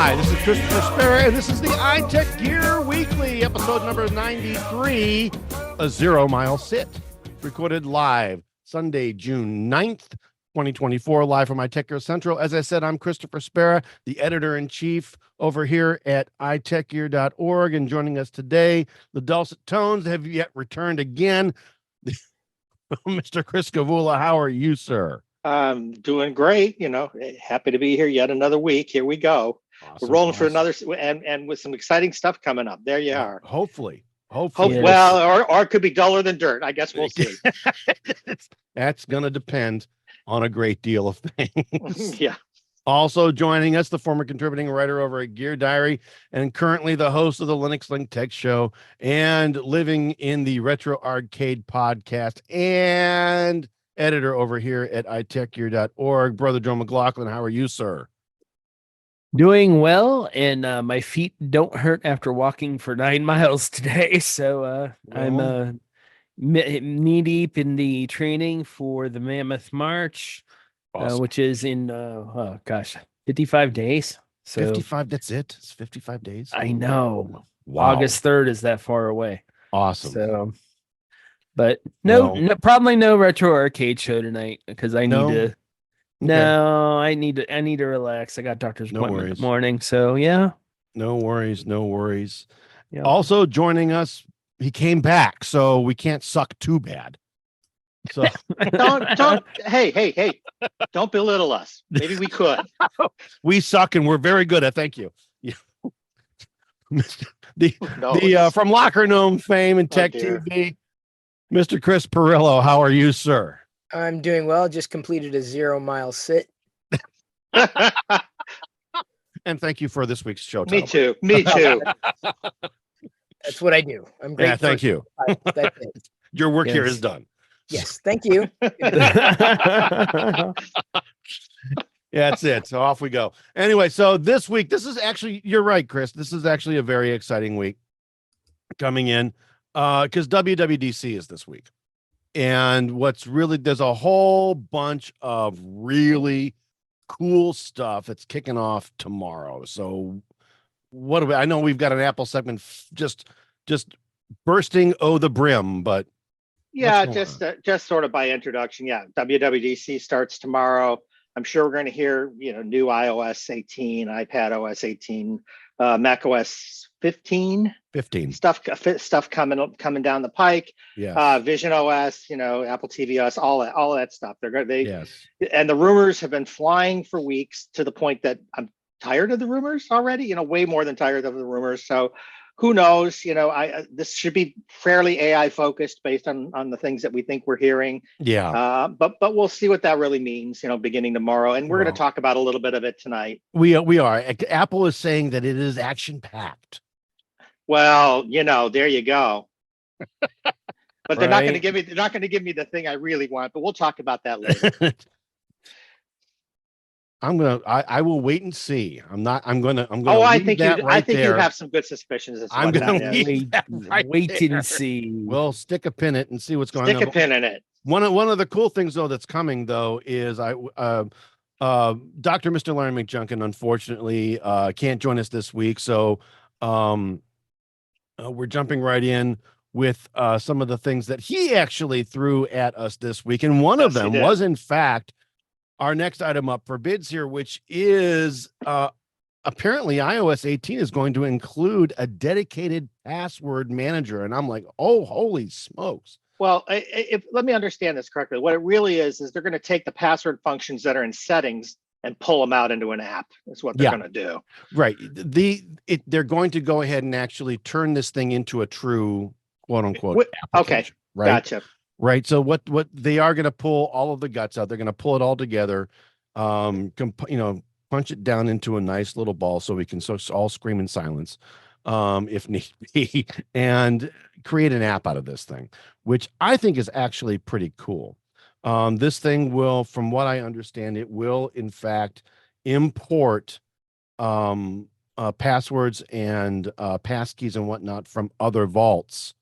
Hi, this is Christopher Spera, and this is the iTechGear Weekly, episode number 93, A 0 Mile Sit, recorded live Sunday, June 9th, 2024, live from iTechGear Central. As I said, I'm Christopher Spera, the editor-in-chief over here at iTechGear.org, and joining us today, the dulcet tones have yet returned again. Mr. Chris Gavula, how are you, sir? I'm doing great. Happy to be here yet another week. Here we go. Awesome, We're rolling for another, and with some exciting stuff coming up. There you are. Hopefully. Yes. Well, or it could be duller than dirt. I guess we'll see. That's going to depend on a great deal of things. Yeah. Also joining us, the former contributing writer over at Gear Diary and currently the host of the Linux Link Tech Show and living in the Retro Arcade podcast and editor over here at iTechGear.org. Brother Joe McLaughlin, how are you, sir? Doing well, and my feet don't hurt after walking for 9 miles today. So I'm knee deep in the training for the Mammoth March, Awesome. which is in 55 days. So 55, that's it. It's 55 days. I know. Wow. August 3rd is that far away. Awesome. So, but probably no retro arcade show tonight because I need to. No, I need to relax. I got doctor's appointment in the morning. So yeah. No worries. Yep. Also joining us, he came back, so we can't suck too bad. So don't hey, don't belittle us. Maybe we could. We suck and we're very good at thank you. Yeah. From Locker Gnome fame and Tech TV, Mr. Chris Perillo, how are you, sir? I'm doing well. Just completed a 0 mile sit. And thank you for this week's show. Me too. That's what I do. I'm great. Yeah, thank you. That's it. Your work here is done. Yes, thank you. Yeah, that's it. So off we go. Anyway, so this week, this is actually, you're right, Chris. This is actually a very exciting week coming in because WWDC is this week. And there's a whole bunch of really cool stuff that's kicking off tomorrow. So I know we've got an Apple segment just bursting the brim, but yeah, just sort of by introduction. Yeah, WWDC starts tomorrow. I'm sure we're going to hear, new iOS 18, iPad OS 18, Mac OS 15 stuff coming down the pike. Yeah. Vision OS, Apple TV OS, all that stuff. Yes. And the rumors have been flying for weeks to the point that I'm tired of the rumors already. Way more than tired of the rumors. So who knows? This should be fairly AI focused based on the things that we think we're hearing. Yeah. But we'll see what that really means, beginning tomorrow. And we're going to talk about a little bit of it tonight. We are. Apple is saying that it is action packed. Well, there you go. But they're not going to give me the thing I really want. But we'll talk about that later. I will wait and see. I think you have some good suspicions. I'm going to wait and see. We'll stick a pin in it and see what's going on. Stick a pin in it. One of the cool things though that's coming though is Mr. Larry McJunkin unfortunately can't join us this week, so we're jumping right in with some of the things that he actually threw at us this week, and one of them was in fact our next item up for bids here, which is apparently iOS 18 is going to include a dedicated password manager. And I'm like, oh, holy smokes. Well, let me understand this correctly. What it really is they're going to take the password functions that are in settings and pull them out into an app. That's what they're going to do. Right. They're going to go ahead and actually turn this thing into a true quote unquote application. Okay. Right? Gotcha. Right. So what they are going to pull all of the guts out. They're going to pull it all together, punch it down into a nice little ball so we can all scream in silence if need be, and create an app out of this thing, which I think is actually pretty cool. This thing will, from what I understand, it will in fact import passwords and passkeys and whatnot from other vaults.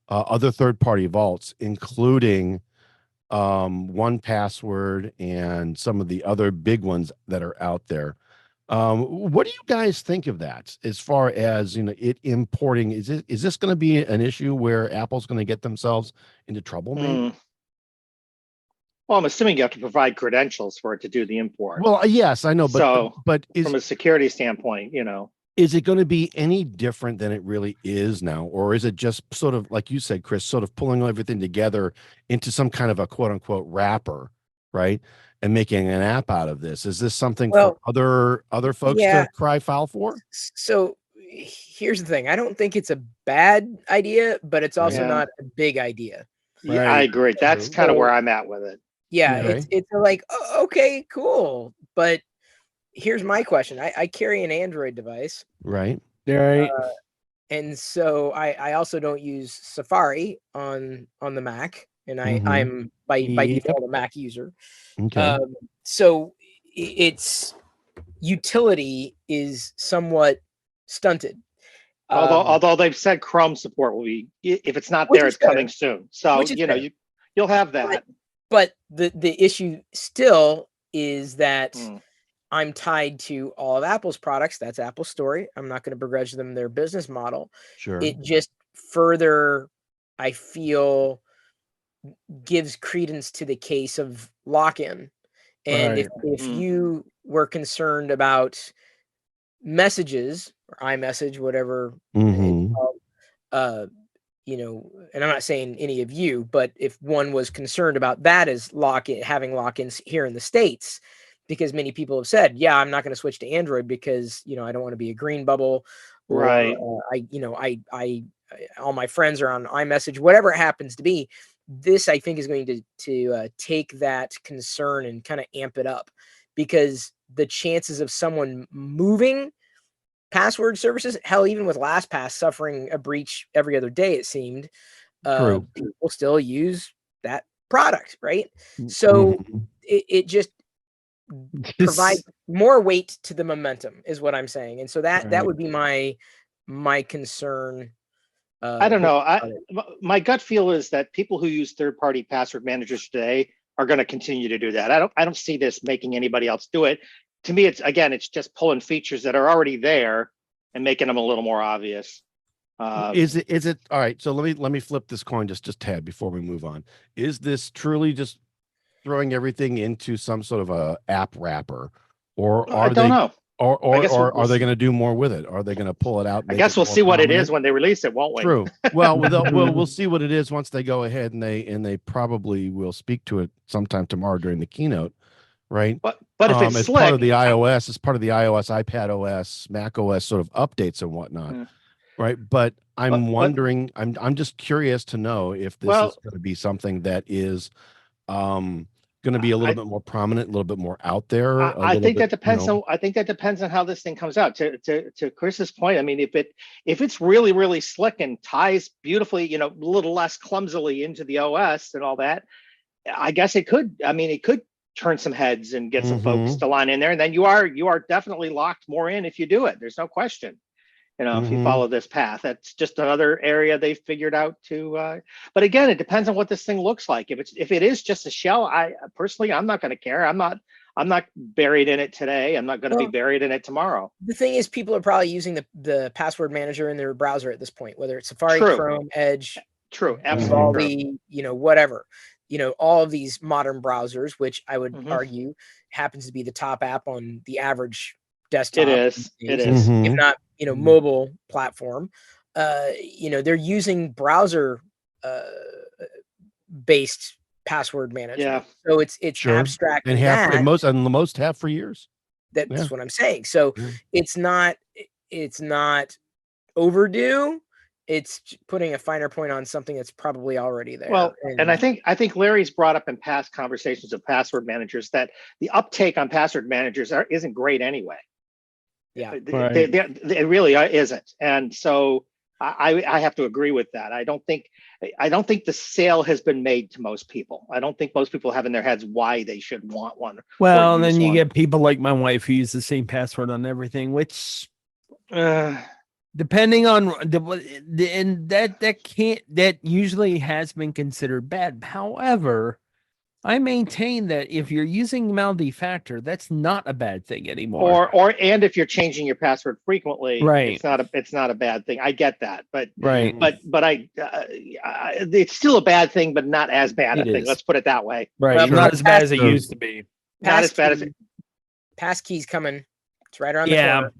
Other third-party vaults, including 1Password and some of the other big ones that are out there. What do you guys think of that as far as, it importing? Is this going to be an issue where Apple's going to get themselves into trouble, maybe? Well, I'm assuming you have to provide credentials for it to do the import. Well, yes, I know, So, but from a security standpoint, is it going to be any different than it really is now? Or is it just sort of, like you said, Chris, sort of pulling everything together into some kind of a quote unquote wrapper, right? And making an app out of this? Is this something for other folks yeah. to cry foul for? So here's the thing. I don't think it's a bad idea, but it's also Yeah. not a big idea. Yeah, Right. I agree. That's kind of So- where I'm at with it. Yeah, Okay. it's like, oh, okay, cool. But here's my question. I carry an Android device. Right. Right. And so I also don't use Safari on the Mac, and Mhm. I'm by Yep. default a Mac user. Okay. So its utility is somewhat stunted. Although they've said Chrome support will be, if it's not Which there, is it's coming soon. So Which is fair. you'll have that. But the issue still is that Mm. I'm tied to all of Apple's products. That's Apple's story. I'm not going to begrudge them their business model. Sure. It just further, I feel, gives credence to the case of lock-in. And if Mm. you were concerned about messages or iMessage, whatever, Mhm. and I'm not saying any of you, but if one was concerned about that as having lock-ins here in the States, because many people have said, yeah, I'm not going to switch to Android because, I don't want to be a green bubble, or Right. all my friends are on iMessage, whatever it happens to be. This, I think, is going to take that concern and kind of amp it up, because the chances of someone moving password services, hell, even with LastPass suffering a breach every other day, it seemed, True. people still use that product, right? So Mhm. it just provides more weight to the momentum, is what I'm saying. And so that would be my concern. I don't know. My gut feel is that people who use third-party password managers today are going to continue to do that. I don't see this making anybody else do it. To me, it's just pulling features that are already there and making them a little more obvious. Is it all right? So let me flip this coin just a tad before we move on. Is this truly just throwing everything into some sort of a app wrapper, or I are don't they, know. or I guess we'll are they see. going to do more with it? Are they going to pull it out? I guess we'll see what it is when they release it, won't we? True. Well, we'll see what it is once they go ahead and they probably will speak to it sometime tomorrow during the keynote, right? But if it's as slick, part of the iOS, as part of the iOS, iPad OS, Mac OS sort of updates and whatnot, Yeah. right? But I'm But- wondering, I'm just curious to know if this is going to be something that is going to be a little bit more prominent, a little bit more out there. I think that depends on. I think that depends on how this thing comes out. To Chris's point, I mean, if it's really really slick and ties beautifully, a little less clumsily into the OS and all that, I guess it could. I mean, it could turn some heads and get some folks to line in there, and then you are definitely locked more in if you do it. There's no question. If you follow this path, that's just another area they've figured out to. But again, it depends on what this thing looks like. If it is just a shell, I'm not going to care. I'm not buried in it today. I'm not going to be buried in it tomorrow. The thing is, people are probably using the password manager in their browser at this point, whether it's Safari, True. Chrome, Edge, True, all absolutely. whatever, all of these modern browsers, which I would Mhm. argue happens to be the top app on the average desktop. It is. If not, mobile platform. They're using browser based password management. Yeah. So it's Sure. abstract and the most have for years. That's what I'm saying. So it's not overdue. It's putting a finer point on something that's probably already there. Well, and I think Larry's brought up in past conversations of password managers that the uptake on password managers isn't great anyway. Yeah, it really isn't, and so I have to agree with that. I don't think the sale has been made to most people. I don't think most people have in their heads why they should want one. Well, then you get people like my wife who use the same password on everything, which depending on that usually has been considered bad. However, I maintain that if you're using multi-factor, that's not a bad thing anymore. And if you're changing your password frequently, Right. it's not a bad thing. I get that, but Right. it's still a bad thing, but not as bad a It thing. is. Let's put it that way. Right. Well, Not as bad as it Sure. used to be. Not as bad as it. Passkey's coming. It's right around the Yeah. corner.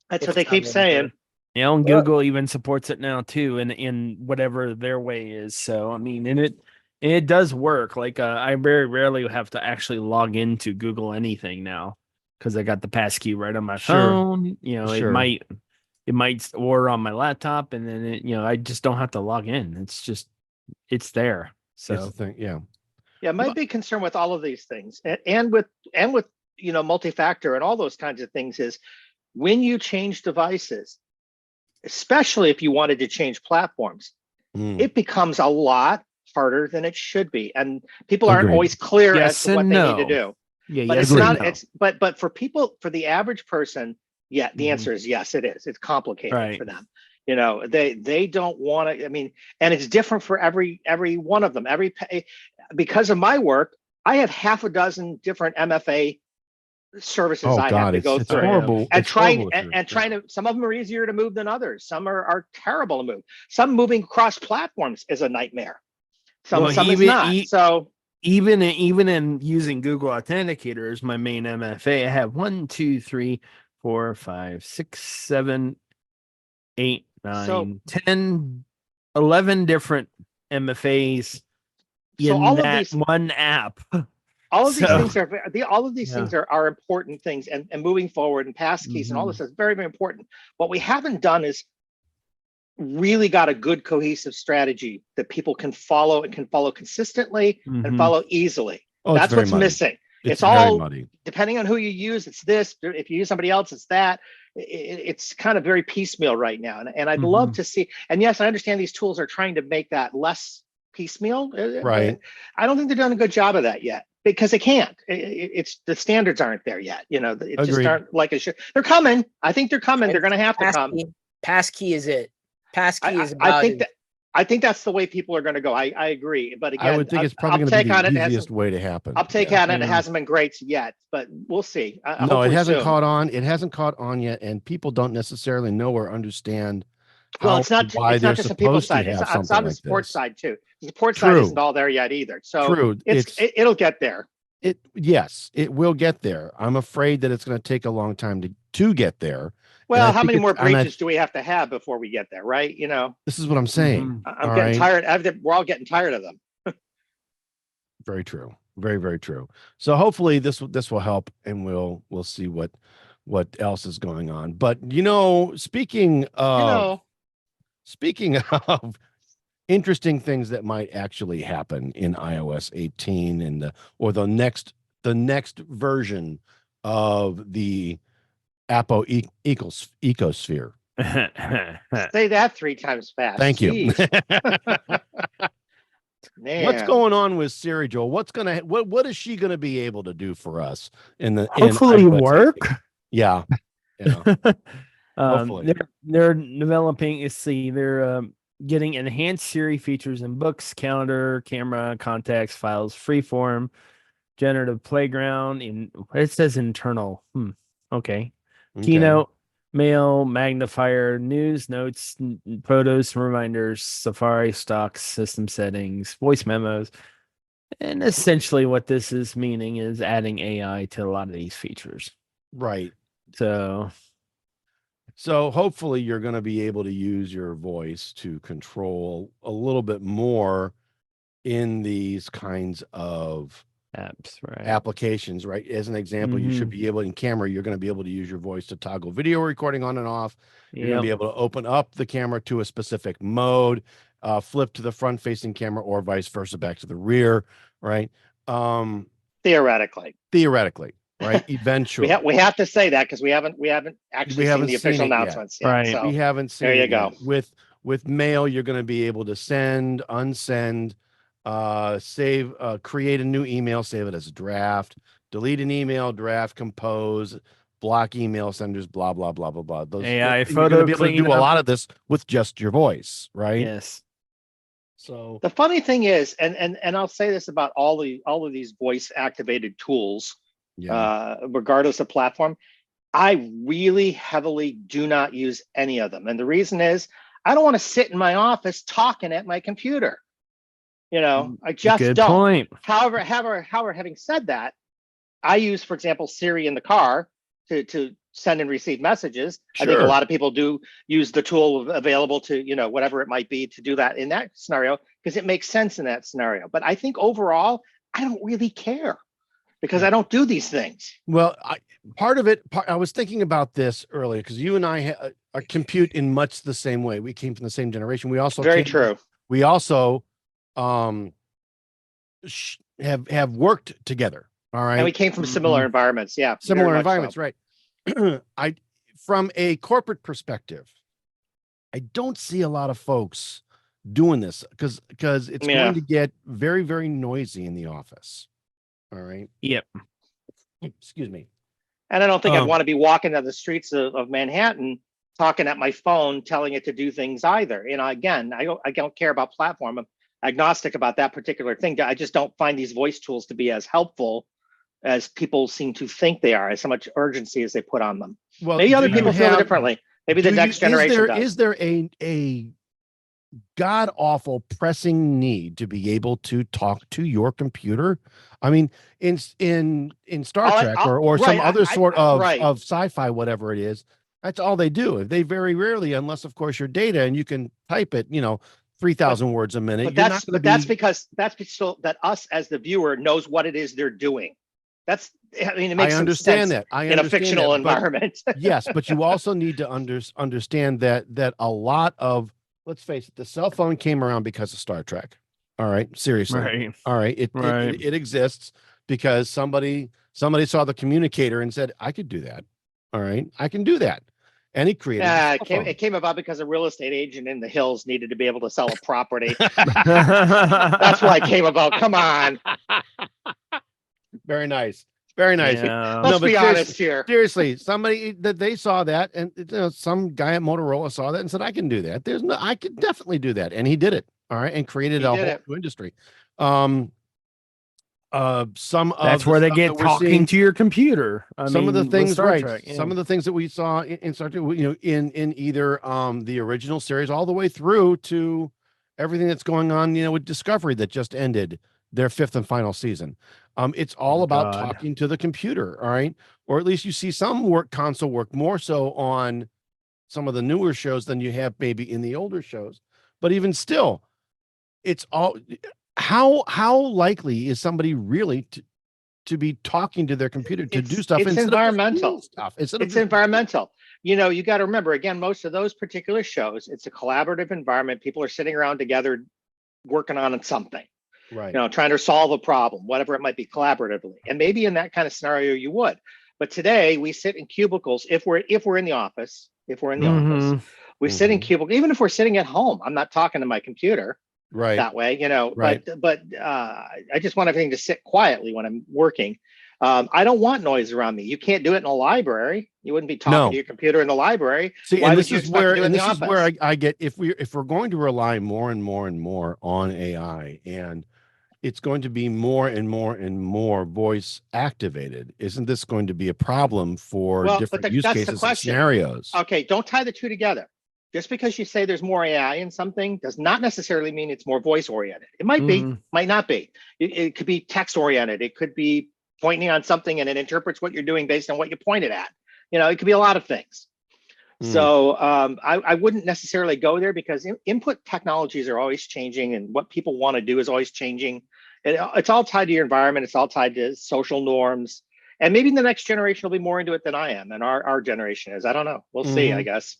That's If what they it's not keep moving saying. through. You know, and Well- Google even supports it now too, in whatever their way is. So I mean, and it does work. Like I very rarely have to actually log into Google anything now because I got the passkey right on my Sure. phone. You know, Sure. it might or on my laptop, and then I just don't have to log in. It's there. It's the So thing. Yeah. Yeah, my big concern with all of these things, and with multi-factor and all those kinds of things, is when you change devices, especially if you wanted to change platforms, it becomes a lot harder than it should be, and people aren't Agreed. always clear Yes as to what and they need to no. do. yeah, But yes it's and not. no. It's but for people, for the average person, yeah, the Mhm. answer is yes. It is. It's complicated Right. for them. They don't want to. I mean, and it's different for every one of them. Because of my work, I have half a dozen different MFA services Oh I have God, to it's go through. horrible. And It's horrible trying if and you're- trying to, some of them are easier to move than others. Some are terrible to move. Some moving across platforms is a nightmare. Some Well, is even- not. So even in using Google Authenticator as my main MFA, I have 1, 2, 3, 4, 5, 6, 7, 8, 9, So- 10, 11 different MFAs in all of that these one app. all of these So- things all of these Yeah. things are important things, and moving forward, and passkeys and all this is very, very important. What we haven't done is really got a good cohesive strategy that people can follow and can follow consistently and Mhm. follow easily. Oh, it's That's very what's muddy. missing. It's very all muddy. Depending on who you use, it's this. If you use somebody else, it's that. It's kind of very piecemeal right now, and I'd love to see. And yes, I understand these tools are trying to make that less piecemeal. Right. I don't think they're doing a good job of that yet, because they can't. It's the standards aren't there yet. It just Agreed. aren't like it should. They're coming. I think they're coming. They're going to have to come. Passkey is it. Passkey is about I think that's the way people are going to go. I agree, but again, I would think it's probably going to be the easiest way to happen. Uptake on it hasn't been great yet, but we'll see. No, it hasn't soon. caught on. It hasn't caught on yet, and people don't necessarily know or understand. Well, how it's not. why It's they're not just the people supposed to side. have It's something on the like support this. side too. The support side True. isn't all there yet either. So True. it'll get there. Yes, it will get there. I'm afraid that it's going to take a long time to get there. Well, I how think many more it's- and I- breaches do we have to have before we get there, right? This is what I'm saying. Mhm. I'm All getting right. tired. We're all getting tired of them. Very true. Very, very true. So hopefully this will help, and we'll see what else is going on. But speaking of interesting things that might actually happen in iOS 18 and the next version of the Apple ecosphere. Say that 3 times fast. Thank you. Jeez, man. What's going on with Siri, Joel? What is she going to be able to do for us in Hopefully iOS work. 18? Yeah. Yeah. Hopefully. They're developing. They're getting enhanced Siri features in books, calendar, camera, contacts, files, freeform, generative playground. It says internal. Okay. Keynote, mail, magnifier, news, notes, photos, reminders, Safari, stocks, system settings, voice memos. And essentially what this is meaning is adding AI to a lot of these features. Right. So hopefully you're going to be able to use your voice to control a little bit more in these kinds of apps, right? applications, right? As an example, you should be able, in camera, you're going to be able to use your voice to toggle video recording on and off. You're going to be able to open up the camera to a specific mode, flip to the front facing camera, or vice versa back to the rear, right? Theoretically, right? Eventually. we have to say that because we haven't actually seen the official it yet. announcements yet. Right. So We haven't seen there you it go. yet. With mail, you're going to be able to send, unsend, save, create a new email, save it as a draft, delete an email, draft, compose, block email senders, blah blah blah blah blah. AI you're photo going to be able to do a cleanup. lot of this with just your voice, right? Yes. So the funny thing is, and I'll say this about all of these voice activated tools, regardless of platform, I really heavily do not use any of them. And the reason is I don't want to sit in my office talking at my computer. I just Good don't. point. However, having said that, I use, for example, Siri in the car to send and receive messages. I think a lot of people do use the tool available to, whatever it might be, to do that in that scenario, because it makes sense in that scenario. But I think overall, I don't really care because I don't do these things. Well, I was thinking about this earlier because you and I compute in much the same way. We came from the same generation. We also Very true. We also have worked together. All right. And we came from similar environments. Yeah. Similar environments. So. Right. From a corporate perspective, I don't see a lot of folks doing this because it's going to get very, very noisy in the office. All right. Yep. Excuse me. And I don't think I'd want to be walking down the streets of Manhattan talking at my phone, telling it to do things either. Again, I don't care about platform. I'm agnostic about that particular thing. I just don't find these voice tools to be as helpful as people seem to think they are, as so much urgency as they put on them. Well, maybe other people feel it differently. Maybe the next generation does. Is there a god awful pressing need to be able to talk to your computer? I mean, in Star Trek or some other sort of sci-fi, whatever it is, that's all they do. They very rarely, unless of course your data and you can type it, 3,000 words a minute. But that's because so that us as the viewer knows what it is they're doing. It makes some sense in a fictional environment. Yes, but you also need to understand that a lot of, let's face it, the cell phone came around because of Star Trek. All right, seriously. Right. All right, it exists because somebody saw the communicator and said, "I could do that." All right, I can do that, and he created. It came about because a real estate agent in the hills needed to be able to sell a property. That's why it came about. Come on. Very nice. Very nice. Yeah. Let's be honest here. Seriously, somebody that they saw that, and some guy at Motorola saw that and said, "I can do that." I could definitely do that, and he did it. All right, and created a whole new industry. That's where they get talking to your computer. Some of the things, right? Some of the things that we saw in Star Trek, in either the original series all the way through to everything that's going on, with Discovery that just ended their 5th and final season. It's all about talking to the computer, all right? Or at least you see some console work more so on some of the newer shows than you have maybe in the older shows. But even still, it's all how likely is somebody really to be talking to their computer to do stuff? It's environmental stuff. It's environmental. You got to remember, again, most of those particular shows, it's a collaborative environment. People are sitting around together working on something. Right. Trying to solve a problem, whatever it might be, collaboratively. And maybe in that kind of scenario you would. But today we sit in cubicles. If we're in the office, office, we sit in cubicles. Even if we're sitting at home, I'm not talking to my computer that way, Right. But I just want everything to sit quietly when I'm working. I don't want noise around me. You can't do it in a library. You wouldn't be talking to your computer in the library. See, and this is where I get, if we're going to rely more and more and more on AI, and it's going to be more and more and more voice activated, isn't this going to be a problem for different use cases and scenarios? Okay, don't tie the two together. Just because you say there's more AI in something does not necessarily mean it's more voice oriented. It might be, might not be. It could be text oriented. It could be pointing on something and it interprets what you're doing based on what you pointed at. It could be a lot of things. So I wouldn't necessarily go there because input technologies are always changing and what people want to do is always changing. It's all tied to your environment. It's all tied to social norms. And maybe the next generation will be more into it than I am and our generation is. I don't know. We'll see, I guess.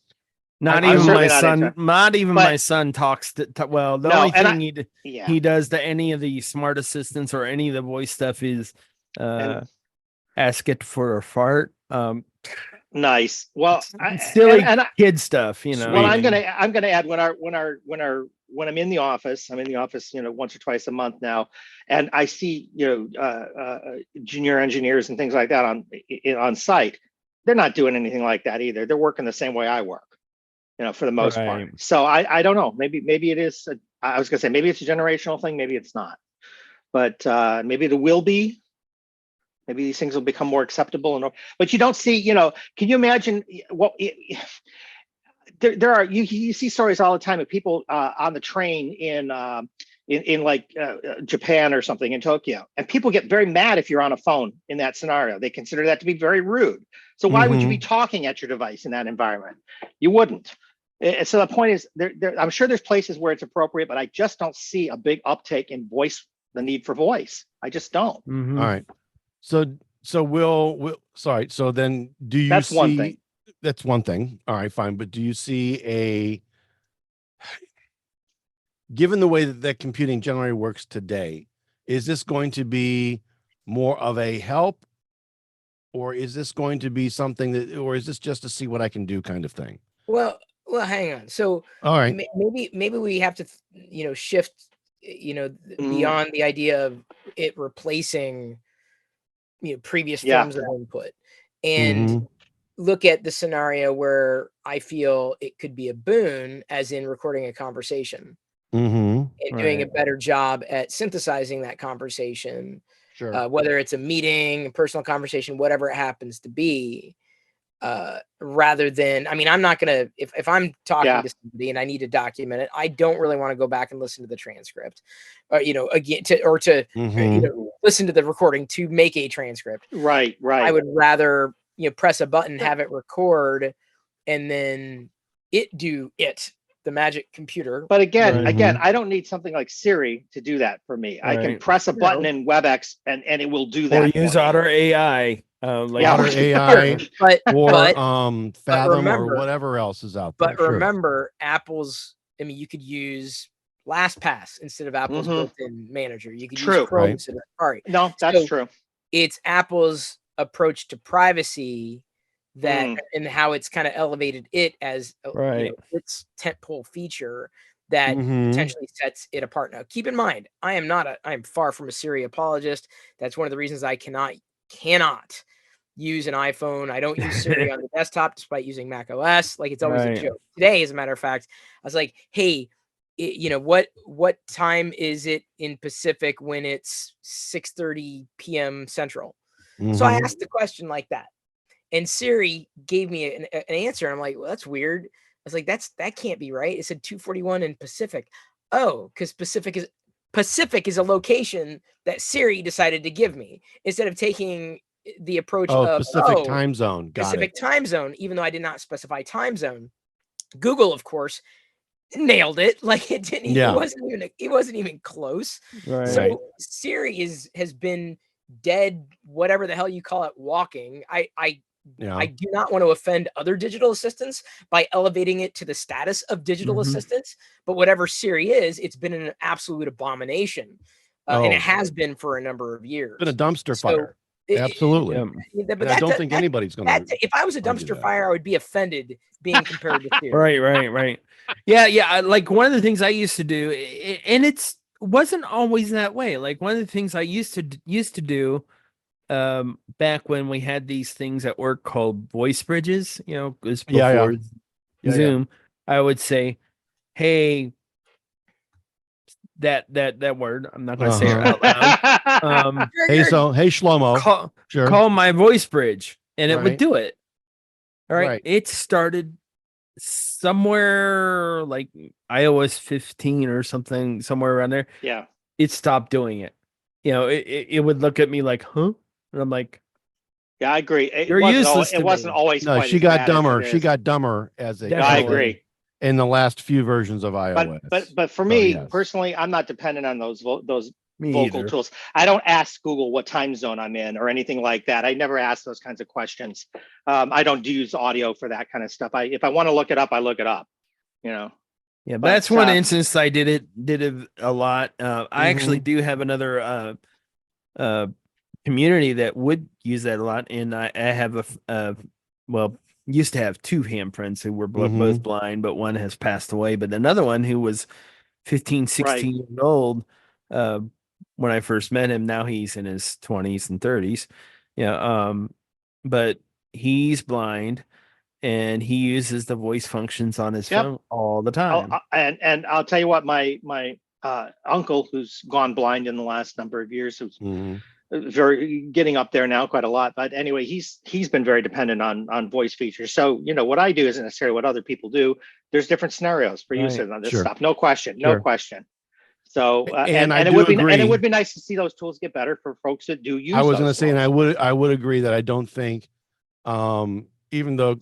Not even my son talks to well, the only thing he does to any of the smart assistants or any of the voice stuff is ask it for a fart. Nice. Well, silly kid stuff, Well, I'm gonna add when I'm in the office, once or twice a month now, and I see junior engineers and things like that on site. They're not doing anything like that either. They're working the same way I work, for the most part. So I don't know. Maybe it is I was gonna say maybe it's a generational thing, maybe it's not, but maybe it will be. Maybe these things will become more acceptable, but you don't see. You know, can you imagine what? There are you see stories all the time of people on the train in like Japan or something in Tokyo, and people get very mad if you're on a phone in that scenario. They consider that to be very rude. So why would you be talking at your device in that environment? You wouldn't. So the point is, I'm sure there's places where it's appropriate, but I just don't see a big uptake in voice, the need for voice. I just don't. All right. So we'll sorry. So then do you That's see one thing. That's one thing. All right, fine. But do you see given the way that computing generally works today, is this going to be more of a help, or is this going to be something or is this just to see what I can do kind of thing? Well, hang on. So all right, maybe we have to, shift, beyond the idea of it replacing, previous forms of input, and look at the scenario where I feel it could be a boon, as in recording a conversation and doing a better job at synthesizing that conversation, sure. Whether it's a meeting, a personal conversation, whatever it happens to be. Rather than, I mean, I'm not gonna, if I'm talking to somebody and I need to document it, I don't really want to go back and listen to the transcript, or again to listen to the recording to make a transcript. Right. I would rather press a button, have it record, and then the magic computer. But again, I don't need something like Siri to do that for me. I can press a button in WebEx and it will do that. Or use Otter AI. Otter AI, but Fathom, or whatever else is out there. But remember, Apple's, I mean, you could use LastPass instead of Apple's built-in manager. You could use Chrome instead of Safari. No, that's true. It's Apple's approach to privacy that and how it's kind of elevated it as its tentpole feature that potentially sets it apart. Now, keep in mind, I am far from a Siri apologist. That's one of the reasons I cannot use an iPhone. I don't use Siri on the desktop despite using Mac OS. Like, it's always a joke. Today, as a matter of fact, I was like, hey, what time is it in Pacific when it's 6:30 p.m. Central? So I asked the question like that, and Siri gave me an answer. And I'm like, well, that's weird. I was like, that can't be right. It said 2:41 in Pacific. Oh, because Pacific is a location that Siri decided to give me instead of taking the approach of Pacific time zone. Pacific time zone, even though I did not specify time zone. Google, of course, nailed it. Like, it didn't. It wasn't even close. So Siri has been dead, whatever the hell you call it, walking. I do not want to offend other digital assistants by elevating it to the status of digital assistants, but whatever Siri is, it's been an absolute abomination, and it has been for a number of years. It's been a dumpster fire. Absolutely. But I don't think anybody's going to. If I was a dumpster fire, I would be offended being compared to Siri. Right. Yeah. Like, one of the things I used to do, and wasn't always that way. Like, one of the things I used to do back when we had these things at work called voice bridges, it was before Zoom. I would say, hey, that word, I'm not going to say it out loud. Hey Shlomo, call my voice bridge, and it would do it. All right. It started somewhere like iOS 15 or something, somewhere around there. Yeah. It stopped doing it. It would look at me like, huh? And I'm like, yeah, I agree. You're useless. It wasn't always. No, she got dumber. She got dumber as a. I agree. In the last few versions of iOS. But for me personally, I'm not dependent on those vocal tools. I don't ask Google what time zone I'm in or anything like that. I never ask those kinds of questions. I don't use audio for that kind of stuff. If I want to look it up, I look it up. Yeah, but that's one instance I did it a lot. I actually do have another community that would use that a lot, and I have used to have two ham friends who were both blind, but one has passed away. But another one who was 15, 16 years old when I first met him. Now he's in his 20s and 30s. But he's blind. and he uses the voice functions on his Yep. phone all the time. And I'll tell you what, my uncle, who's gone blind in the last number of years, who's very getting up there now quite a lot. But anyway, he's been very dependent on voice features. So, you know, what I do isn't necessarily what other people do. There's different scenarios for use on this stuff. No question. No question. So and it would be nice to see those tools get better for folks that do use. I was going to say, and I would agree that I don't think, even though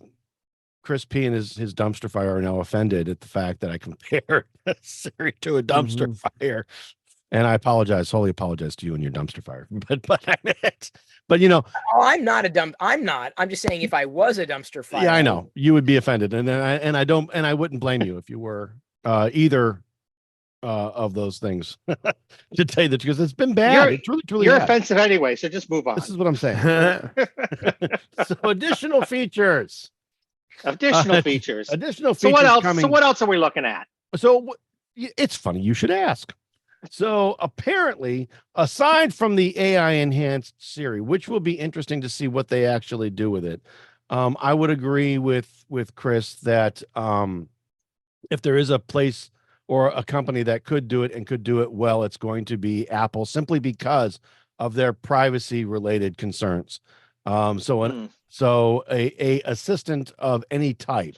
Chris P and his dumpster fire are now offended at the fact that I compared Siri to a dumpster fire, and I wholly apologize to you and your dumpster fire. But you know, I'm not. I'm just saying, if I was a dumpster fire, yeah, I know you would be offended, and I wouldn't blame you if you were either of those things. To tell you that, because it's been bad. It's really you're bad. Offensive anyway, so just move on. This is what I'm saying. So additional features. Additional features. So what else? Coming. So what else are we looking at? So it's funny you should ask. So apparently, aside from the AI enhanced Siri, which will be interesting to see what they actually do with it, I would agree with Chris that if there is a place or a company that could do it and could do it well, it's going to be Apple, simply because of their privacy related concerns. So a assistant of any type.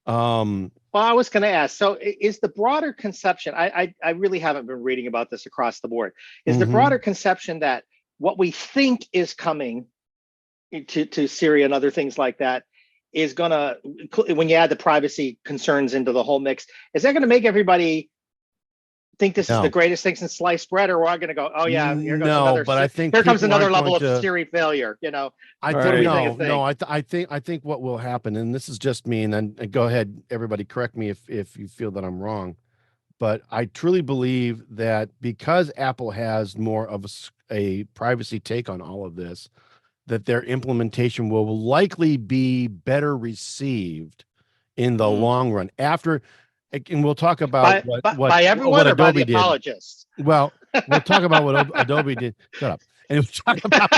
Well, I was going to ask, so is the broader conception, I really haven't been reading about this across the board, is the broader conception that what we think is coming to Siri and other things like that is going to, when you add the privacy concerns into the whole mix, is that going to make everybody think this is the greatest thing since sliced bread, or we're going to go, oh yeah, here comes another level of Siri failure, you know? I think what will happen, and this is just me, and then go ahead, everybody correct me if you feel that I'm wrong, but I truly believe that because Apple has more of a privacy take on all of this, that their implementation will likely be better received in the long run. After, and we'll talk about by everyone or by the apologists. Well, we'll talk about what Adobe did. Shut up. And we'll talk about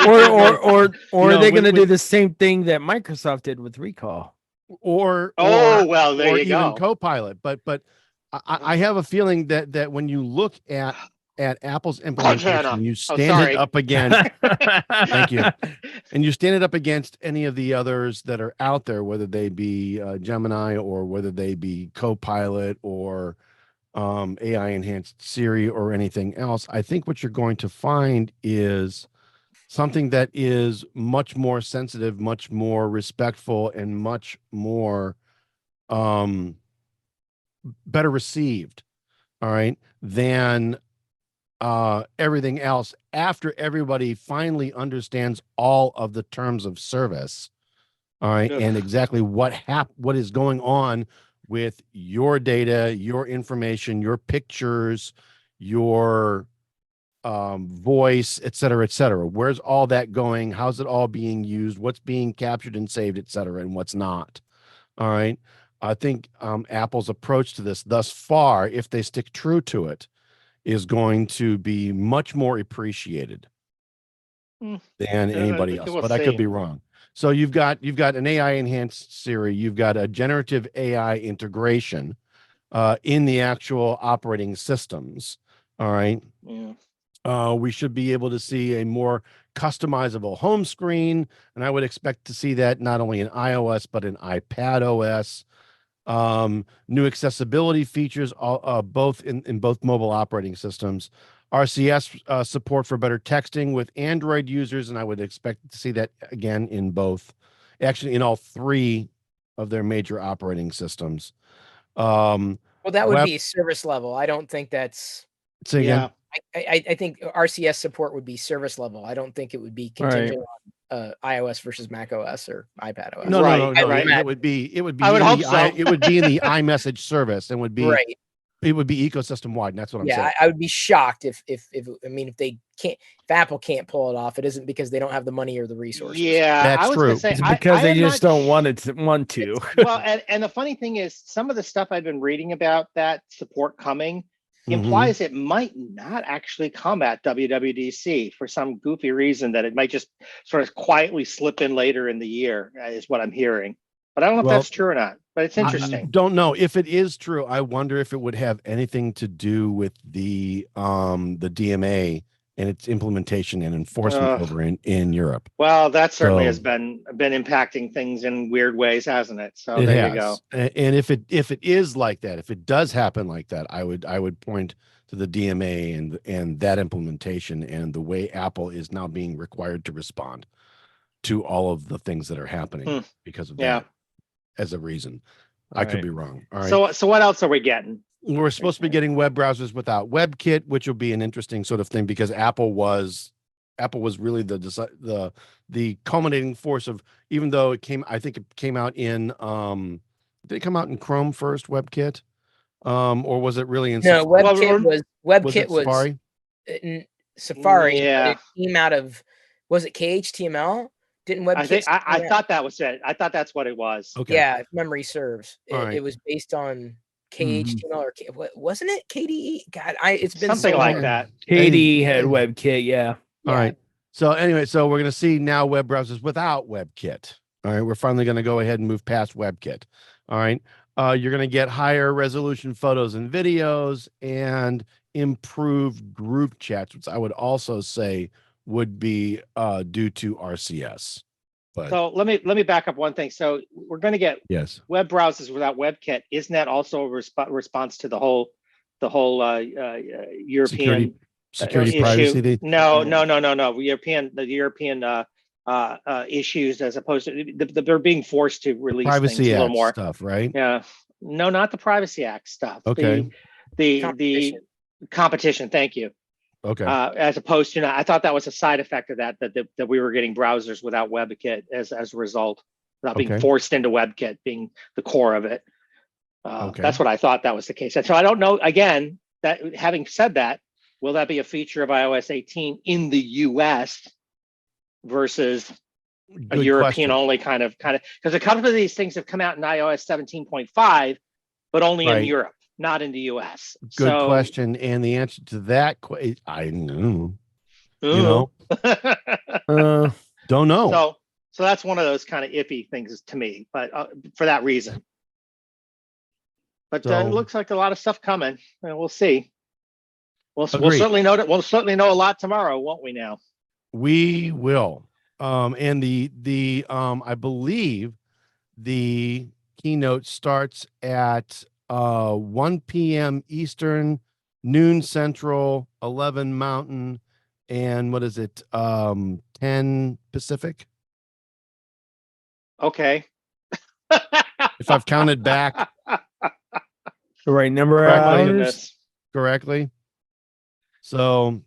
or are they going to do the same thing that Microsoft did with Recall? Or even Copilot. But I have a feeling that when you look at Apple's implementation, you stand it up against. Thank you. And you stand it up against any of the others that are out there, whether they be Gemini or whether they be Copilot or AI enhanced Siri or anything else. I think what you're going to find is something that is much more sensitive, much more respectful, and much more better received, all right, than everything else, after everybody finally understands all of the terms of service, all right, and exactly what is going on with your data, your information, your pictures, your voice, et cetera, where's all that going, how's it all being used, what's being captured and saved, et cetera, and what's not. All right, I think Apple's approach to this thus far, if they stick true to it, is going to be much more appreciated than anybody else. But I could be wrong. So you've got an AI enhanced Siri, you've got a generative AI integration in the actual operating systems. All right. Yeah. We should be able to see a more customizable home screen, and I would expect to see that not only in iOS but in iPadOS. New accessibility features, both in both mobile operating systems, RCS support for better texting with Android users, and I would expect to see that again in in all three of their major operating systems. Well, that would be service level. I don't think that's. Say again. I think RCS support would be service level. I don't think it would be contingent on iOS versus Mac OS or iPad OS. No. It would be. I would hope so. It would be in the iMessage service and would be right. It would be ecosystem wide. And that's what I'm saying. I would be shocked if they can't, if Apple can't pull it off, it isn't because they don't have the money or the resources. Yeah, that's true. It's because they just don't want to. Well, and the funny thing is, some of the stuff I've been reading about that support coming implies it might not actually come at WWDC for some goofy reason, that it might just sort of quietly slip in later in the year, is what I'm hearing. but I don't know if Well, that's true or not. But it's interesting. Don't know if it is true. I wonder if it would have anything to do with the DMA and its implementation and enforcement over in Europe. Well, that certainly So- has been impacting things in weird ways, hasn't it? So It there has. you go. And if it is like that, if it does happen like that, I would point to the DMA and that implementation and the way Apple is now being required to respond to all of the things that are happening because of that as a reason. I could be wrong. All right. So what else are we getting? We're supposed to be getting web browsers without WebKit, which will be an interesting sort of thing because Apple was really the culminating force of, even though I think it came out in did it come out in Chrome first, WebKit? Or was it really in No, Safari? WebKit was Safari? in Safari. Yeah. But it came out of, was it KHTML? Didn't WebKit? I thought that was it. I thought that's what it was. Okay. Yeah, if memory serves, All right. it was based on KHTML or wasn't it KDE? God, it's been Something so like long. that. KDE had WebKit, yeah. All right. So anyway, so we're going to see now web browsers without WebKit. All right. We're finally going to go ahead and move past WebKit. All right. You're going to get higher resolution photos and videos and improved group chats, which I would also say would be due to RCS. But So let me back up one thing. So we're going to get yes, web browsers without WebKit. Isn't that also a response to the whole European security issue? privacy thing? No. The European issues, as opposed to they're being forced to release Privacy things a little Act more stuff, right? Yeah. No, not the Privacy Act stuff. Okay. The competition. Thank you. Okay. As opposed to, I thought that was a side effect of that we were getting browsers without WebKit as a result, without being forced into WebKit being the core of it. That's what I thought that was the case. And so I don't know, again, that having said that, will that be a feature of iOS 18 in the US versus a European only kind of, because a couple of these things have come out in iOS 17.5, but only in Europe, not in the US. Good question. And the answer to that, I know, don't know. So that's one of those kind of iffy things to me, but for that reason. But it looks like a lot of stuff coming, and we'll see. We'll certainly know that. We'll certainly know a lot tomorrow, won't we? Now we will. And the I believe the keynote starts at 1 p.m. Eastern, noon Central, 11 Mountain, and what is it? 10 Pacific. Okay. If I've counted back the right number of hours correctly. So,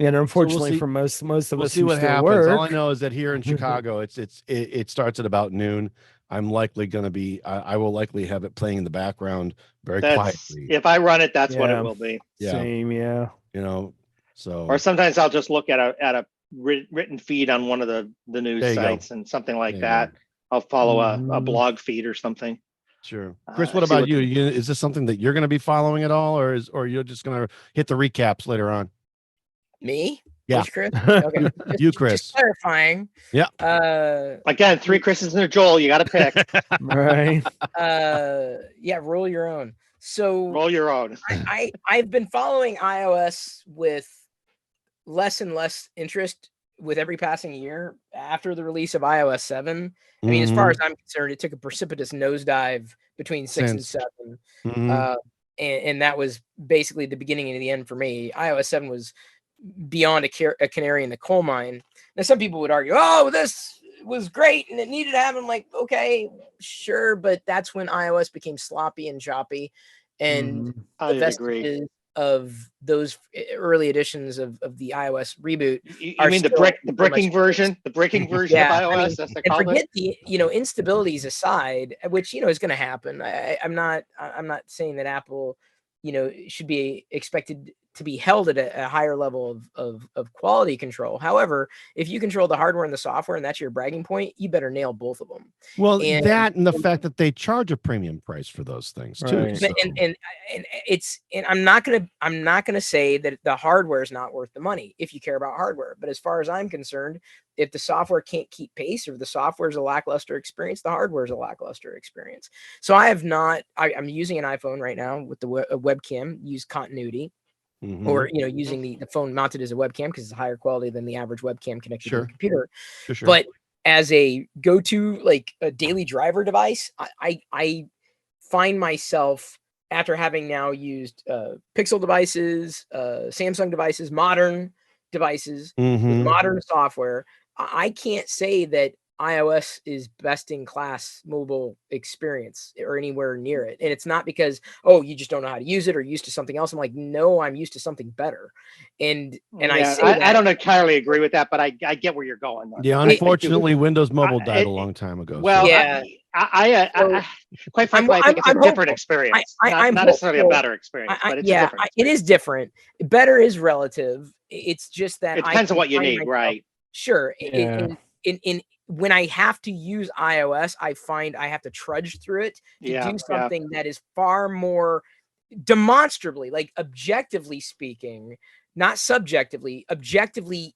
and unfortunately, for most of us, we'll see what happens. Work. All I know is that here in Chicago, it starts at about noon. I'm likely going to be. I will likely have it playing in the background quietly. If I run it, that's what it will be. Yeah. Same, yeah. So. Or sometimes I'll just look at a written feed on one of the news sites and something like that. I'll follow a blog feed or something. Sure. Chris, what about you? Is this something that you're going to be following at all, or you're just going to hit the recaps later on? Me? Yeah. Which Chris? Okay. You, Chris. Just clarifying. Yeah. Again, 3 Chris's and a Joel. You got to pick. Right. Yeah. Roll your own. So roll your own. I've been following iOS with less and less interest with every passing year after the release of iOS 7. I mean, as far as I'm concerned, it took a precipitous nosedive between 6 and 7. And that was basically the beginning and the end for me. iOS 7 was beyond a canary in the coal mine. Now, some people would argue, oh, this was great and it needed to happen. Like, okay, sure. But that's when iOS became sloppy and choppy. And the vestiges of those early editions of the iOS reboot. You mean the bricking version? The bricking version of iOS, as they call it? Forget the instabilities aside, which is going to happen. I'm not saying that Apple should be expected to be held at a higher level of quality control. However, if you control the hardware and the software, and that's your bragging point, you better nail both of them. Well, And that and the fact that they charge a premium price for those things too. Right. So. and I'm not gonna say that the hardware is not worth the money if you care about hardware. But as far as I'm concerned, if the software can't keep pace, or if the software is a lackluster experience, the hardware is a lackluster experience. So I'm using an iPhone right now with the webcam, use continuity. Or using the phone mounted as a webcam because it's higher quality than the average webcam connected to a computer. Sure. But as a go-to, like a daily driver device, I find myself, after having now used Pixel devices, Samsung devices, modern devices with modern software, I can't say that iOS is best in class mobile experience or anywhere near it. And it's not because, oh, you just don't know how to use it or used to something else. I'm like, no, I'm used to something better. And I don't entirely agree with that, but I get where you're going. Yeah, unfortunately, Windows Mobile died a long time ago. Well, yeah. I quite frankly, I think it's a different experience. Not necessarily a better experience, but it's a different experience. It is different. Better is relative. It's just that it depends on what you need, right? Sure. Yeah. In when I have to use iOS, I find I have to trudge through it to do something that is far more demonstrably, like objectively speaking, not subjectively, objectively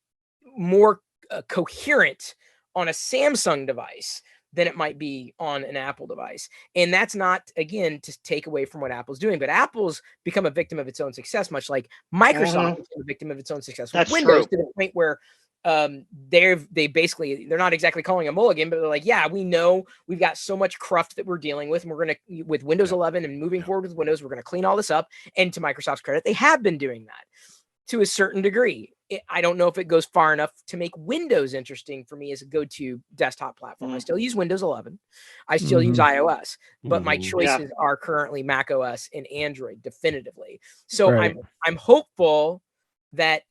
more coherent on a Samsung device than it might be on an Apple device. And that's not, again, to take away from what Apple's doing, but Apple's become a victim of its own success, much like Microsoft became a victim of its own success with Windows, to the point where they're not exactly calling a mulligan, but they're like, yeah, we know we've got so much cruft that we're dealing with, and we're going to, with Windows 11 and moving forward with Windows, we're going to clean all this up. And to Microsoft's credit, they have been doing that to a certain degree. I don't know if it goes far enough to make Windows interesting for me as a go-to desktop platform. I still use Windows 11. I still use iOS, but my choices are currently Mac OS and Android definitively. So I'm hopeful that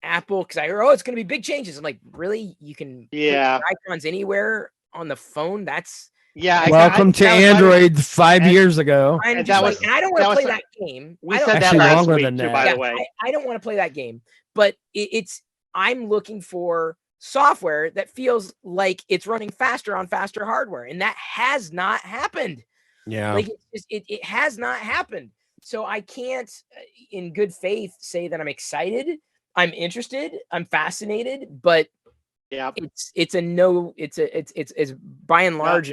Apple, because I hear, it's going to be big changes. I'm like, really? You can put icons anywhere on the phone? That's welcome to Android 5 years ago. And I don't want to play that game. We said that last week, too, by the way. I don't want to play that game, but I'm looking for software that feels like it's running faster on faster hardware, and that has not happened. Yeah, like it has not happened. So I can't, in good faith, say that I'm excited. I'm interested. I'm fascinated, but it's by and large.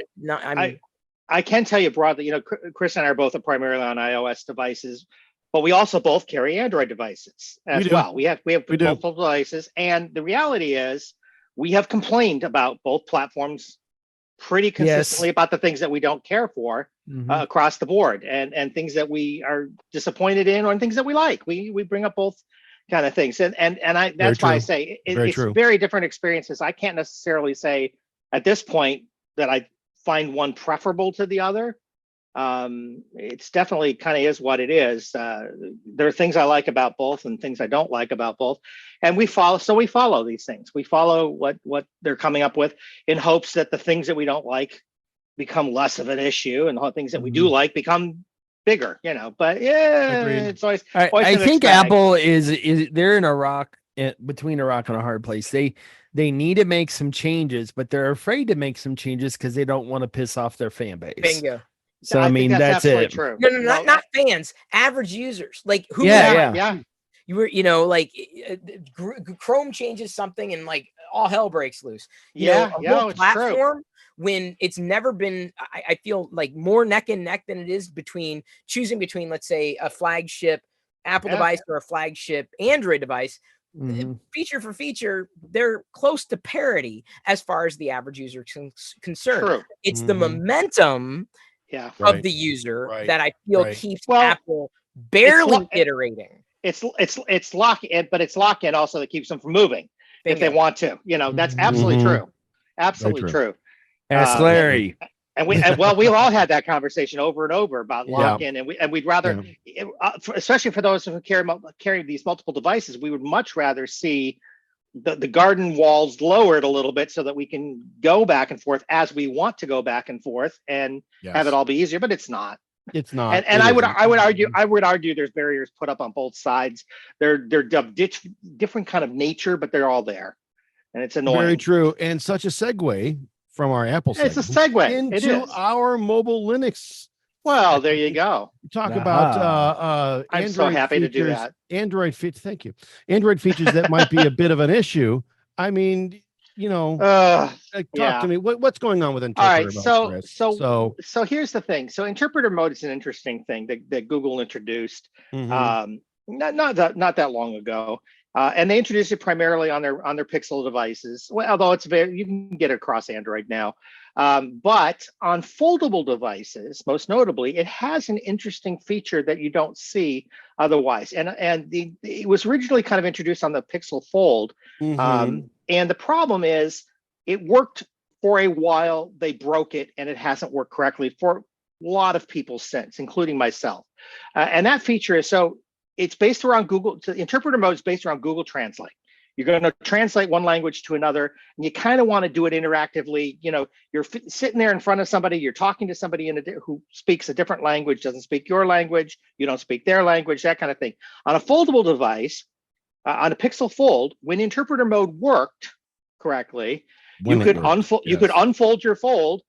I can tell you broadly. Chris and I are both primarily on iOS devices, but we also both carry Android devices as well. We have multiple devices, and the reality is we have complained about both platforms pretty consistently about the things that we don't care for across the board, and things that we are disappointed in, or things that we like. We bring up both kind of things, and that's why I say it's very different experiences. I can't necessarily say at this point that I find one preferable to the other. It's definitely kind of is what it is. There are things I like about both and things I don't like about both, and we follow these things. We follow what they're coming up with, in hopes that the things that we don't like become less of an issue, and the things that we do like become bigger, but it's always I think Apple is they're in between a rock and a hard place. They need to make some changes, but they're afraid to make some changes because they don't want to piss off their fan base. Bingo. So I mean, that's it. True. No, not fans, average users. Like who? Yeah. You were, like Chrome changes something and like all hell breaks loose. It's platform, when it's never been, I feel like more neck and neck than it is choosing between, let's say, a flagship Apple device or a flagship Android device. Feature for feature, they're close to parity as far as the average user is concerned. True. It's the momentum of the user that I feel keeps Apple barely iterating. It's lock-in, but it's lock-in also that keeps them from moving if they want to. That's absolutely true. Absolutely true. Ask Larry. And we've all had that conversation over and over about lock-in, and we'd rather, especially for those who carry these multiple devices, we would much rather see the garden walls lowered a little bit so that we can go back and forth as we want to go back and forth and have it all be easier. But it's not. It's not. And I would argue there's barriers put up on both sides. They're of different kind of nature, but they're all there, and it's annoying. Very true, and such a segue from our Apple It's a segment segue. It into is. our mobile Linux. Well, there you go. Talk about I'm Android so happy features, to do that. Thank you. Android features that might be a bit of an issue. I mean, talk to me. What's going on with interpreter mode? So here's the thing. So interpreter mode is an interesting thing that Google introduced not that long ago. And they introduced it primarily on their Pixel devices. Well, although you can get it across Android now. But on foldable devices, most notably, it has an interesting feature that you don't see otherwise. And it was originally kind of introduced on the Pixel Fold. And the problem is it worked for a while. They broke it and it hasn't worked correctly for a lot of people since, including myself. And that feature is it's based around Google. The interpreter mode is based around Google Translate. You're going to translate one language to another, and you kind of want to do it interactively. You're sitting there in front of somebody, you're talking to somebody who speaks a different language, doesn't speak your language, you don't speak their language, that kind of thing. On a foldable device, on a Pixel Fold, when interpreter mode worked correctly, you could unfold your fold.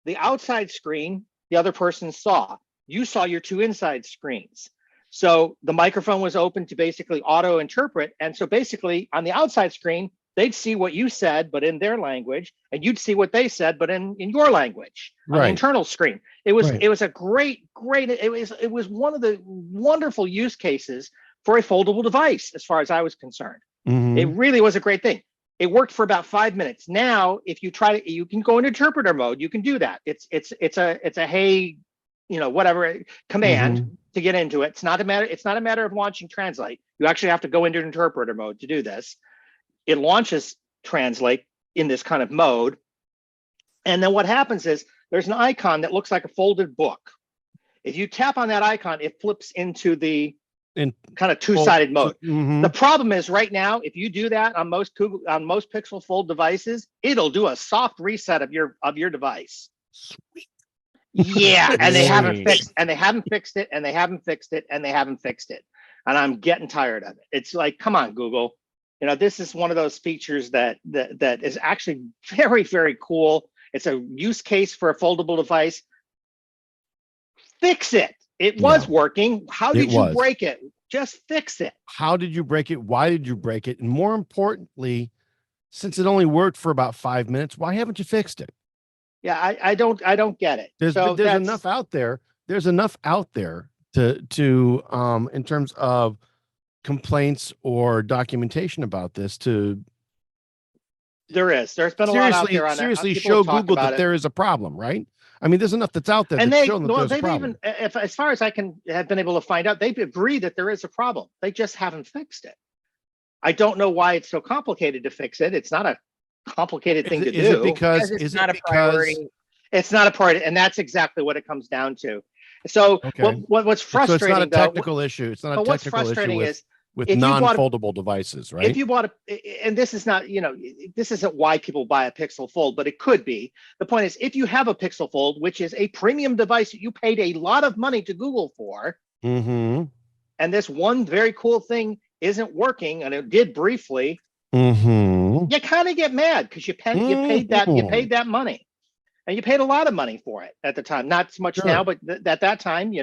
The outside screen, the other person saw. You saw your two inside screens. So the microphone was open to basically auto interpret. And so basically on the outside screen, they'd see what you said, but in their language, and you'd see what they said, but in your language on the internal screen. It was a great, it was one of the wonderful use cases for a foldable device, as far as I was concerned. It really was a great thing. It worked for about 5 minutes. Now, if you try to, you can go into interpreter mode. You can do that. It's a hey, whatever command to get into it. It's not a matter of launching Translate. You actually have to go into interpreter mode to do this. It launches Translate in this kind of mode. And then what happens is there's an icon that looks like a folded book. If you tap on that icon, it flips into the kind of two-sided mode. The problem is right now, if you do that on most Pixel Fold devices, it'll do a soft reset of your device. Sweet. Yeah, and they haven't fixed it. And I'm getting tired of it. It's like, come on, Google. This is one of those features that is actually very, very cool. It's a use case for a foldable device. Fix it. It was working. How did you break it? Just fix it. How did you break it? Why did you break it? And more importantly, since it only worked for about 5 minutes, why haven't you fixed it? Yeah, I don't get it. There's enough out there. There's enough out there to in terms of complaints or documentation about this to. There's been a lot out there on seriously show Google that there is a problem, right? I mean, there's enough that's out there. And they've even, as far as I have been able to find out, they've agreed that there is a problem. They just haven't fixed it. I don't know why it's so complicated to fix it. It's not a complicated thing to do. Is it because it's not a priority? It's not a priority, and that's exactly what it comes down to. So what's frustrating? So it's not a technical issue. It's not a technical issue with non-foldable devices, right? If you bought and this is not, this isn't why people buy a Pixel Fold, but it could be. The point is, if you have a Pixel Fold, which is a premium device that you paid a lot of money to Google for, and this one very cool thing isn't working, and it did briefly, you kind of get mad because you paid that money, and you paid a lot of money for it at the time. Not so much now, but at that time,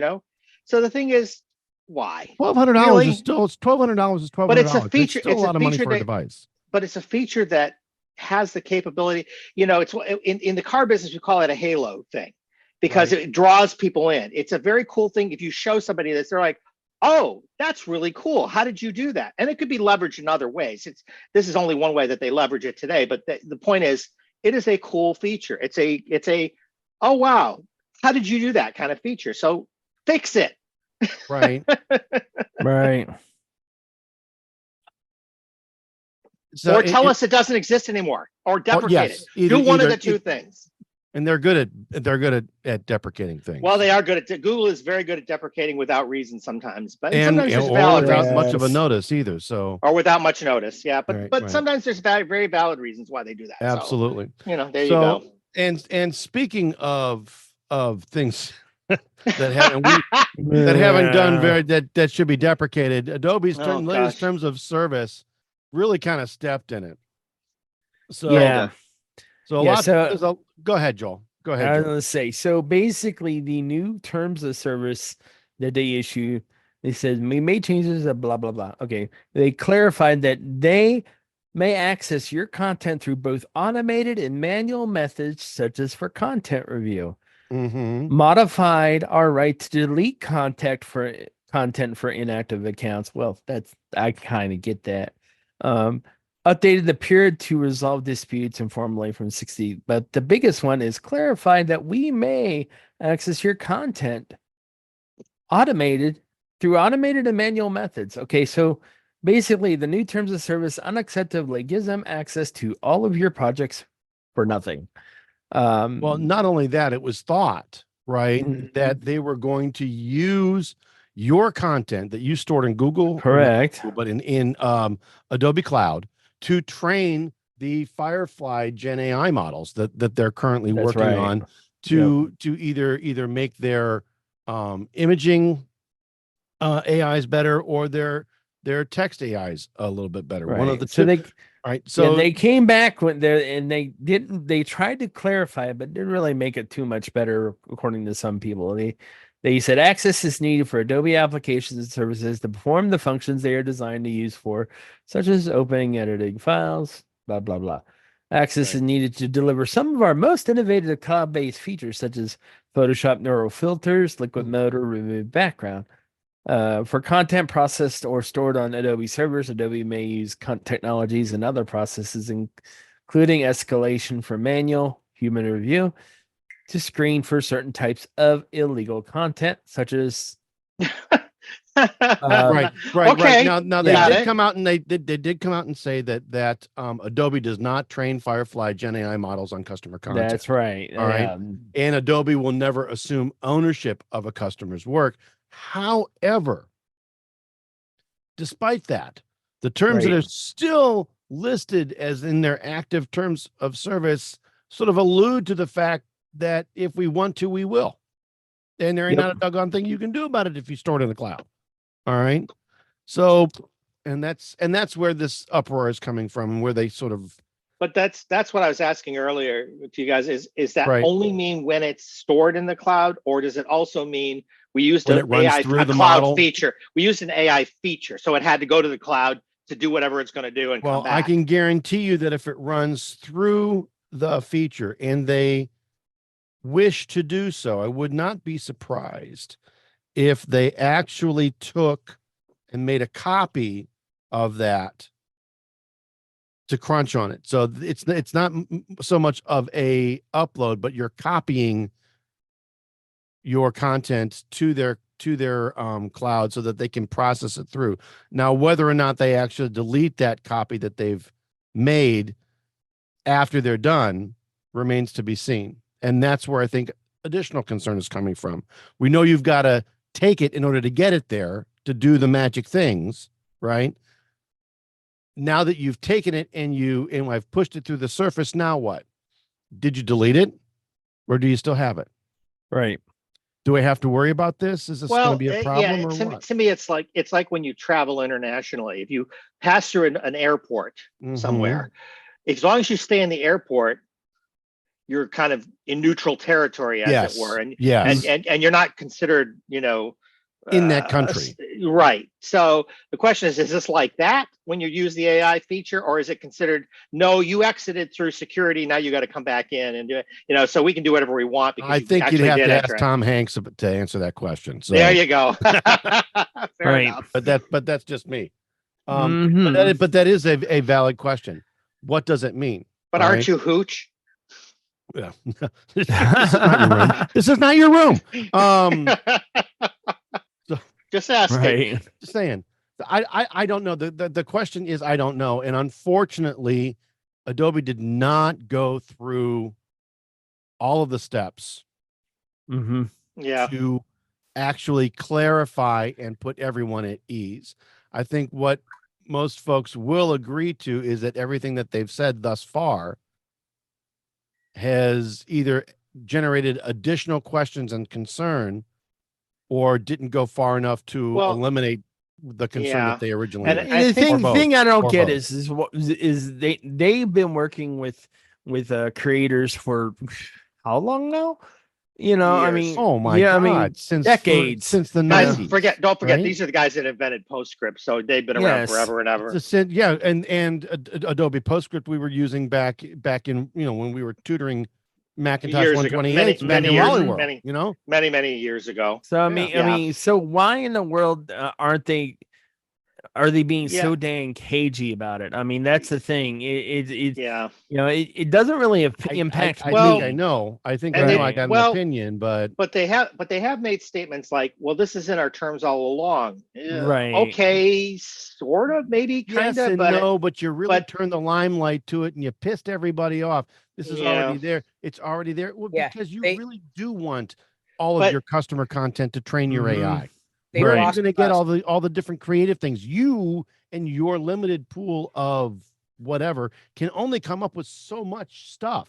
So the thing is, why? $1,200 is still $1,200 is $1,200. But it's a feature. It's still a lot of money for a device. But it's a feature that has the capability. It's in the car business, we call it a halo thing because it draws people in. It's a very cool thing. If you show somebody this, they're like, "Oh, that's really cool. How did you do that?" And it could be leveraged in other ways. This is only one way that they leverage it today. But the point is, it is a cool feature. It's a oh wow, how did you do that kind of feature? So fix it. Right. So or tell us it doesn't exist anymore, or deprecate it. Do one of the two things. And they're good at deprecating things. Well, they are good at Google is very good at deprecating without reason sometimes, but sometimes there's valid without much of a notice either. So or without much notice, yeah. But sometimes there's very valid reasons why they do that. Absolutely. So, there you go. And speaking of things that haven't done that should be deprecated. Adobe's Oh, latest gosh. terms of service really kind of stepped in it. So Yeah. so a Yeah, lot. so Go ahead, Joel. Go I ahead, was Joel. going to say, so basically, the new terms of service that they issue, they said we made changes of blah blah blah. Okay, they clarified that they may access your content through both automated and manual methods, such as for content review. Mm-hmm. Modified our right to delete content for inactive accounts. Well, I kind of get that. Updated the period to resolve disputes informally from 60, but the biggest one is clarified that we may access your content through automated and manual methods. Okay, so basically the new terms of service unacceptably gives them access to all of your projects for nothing. Well, not only that, it was thought, right, Mhm. that they were going to use your content that you stored in Google, or not Correct. Google, but in Adobe Cloud to train the Firefly Gen AI models that they're currently That's working right. on to either make their imaging AIs better or their text AIs a little bit better. One of Right. the So two. they Right. So So they came back when they tried to clarify it, but didn't really make it too much better, according to some people. They said access is needed for Adobe applications and services to perform the functions they are designed to use for, such as opening, editing files, blah blah blah. Access is needed to deliver some of our most innovative cloud-based features, such as Photoshop neural filters, liquid mode, or remove background. For content processed or stored on Adobe servers, Adobe may use technologies and other processes, including escalation for manual human review, to screen for certain types of illegal content, such as right. Okay, Now they got did it. come out and they did come out and say that Adobe does not train Firefly Gen AI models on customer content. That's right. All right. And Adobe will never assume ownership of a customer's work. However, despite that, the terms that Right. are still listed as in their active terms of service sort of allude to the fact that if we want to, we will. And there ain't Yep. not a doggone thing you can do about it if you store it in the cloud. All right. So, and that's where this uproar is coming from, where they sort of. But that's what I was asking earlier to you guys. Is that Right. only mean when it's stored in the cloud, or does it also mean we used When an it runs AI through a the cloud model? feature? We used an AI feature, so it had to go to the cloud to do whatever it's going to do and Well, come back. I can guarantee you that if it runs through the feature and they wish to do so, I would not be surprised if they actually took and made a copy of that to crunch on it. So it's not so much of a upload, but you're copying your content to their cloud so that they can process it through. Now, whether or not they actually delete that copy that they've made after they're done remains to be seen. And that's where I think additional concern is coming from. We know you've got to take it in order to get it there to do the magic things, right? Now that you've taken it and I've pushed it through the surface, now what? Did you delete it or do you still have it? Right. Do I have to worry about this? Is this going to be a problem yeah, or to, what? to me, it's like when you travel internationally. If you pass through an airport somewhere, as long as you stay in the airport, you're kind of in neutral territory, as it were, and you're not considered, in that country. Right. So the question is this like that when you use the AI feature, or is it considered, no, you exited through security, now you got to come back in and do it, so we can do whatever we want because I think you'd actually have did to enter ask it. Tom Hanks to answer that question. So There you go. Fair Right. enough. But that's just me. Mhm. But that is a valid question. What does it mean? But All aren't right? you hooch? Yeah. This is not your room. This is not your room. Just asking. Right. Just saying. I don't know. The question is I don't know. And unfortunately, Adobe did not go through all of the steps Mm-hmm. Yeah. to actually clarify and put everyone at ease. I think what most folks will agree to is that everything that they've said thus far has either generated additional questions and concern, or didn't go far enough to Well, eliminate the concern yeah. that they originally And had. I the think- thing I don't Or get both. is they've been working with creators for how long now? You know, I Years. mean, Oh my yeah, God! I mean, since decades. since the Guys, 90s. don't forget, right? these are the guys that invented PostScript, so they've been around Yes. forever and ever. Yeah, and Adobe PostScript we were using back in when we were tutoring Macintosh Years ago, 128 many in years, Wally World, many- you know. many years ago. So I Yeah. mean, Yeah. so why in the world are they being Yeah. so dang cagey about it? I mean, that's the thing. It Yeah. it doesn't really impact I Well, think I know. I think and I know. they- I got well, an opinion, but But they have made statements like, "Well, this is in our terms all along." Right. Okay, sort of, maybe, kind yes of, and but no. But you really but- turned the limelight to it, and you pissed everybody off. This is Yeah. already there. It's already there. Well, Yeah, because you they- really do want all of But- your customer content to train your Mhm. AI. They Where are you lost going to get trust. all the different creative things? You and your limited pool of whatever can only come up with so much stuff.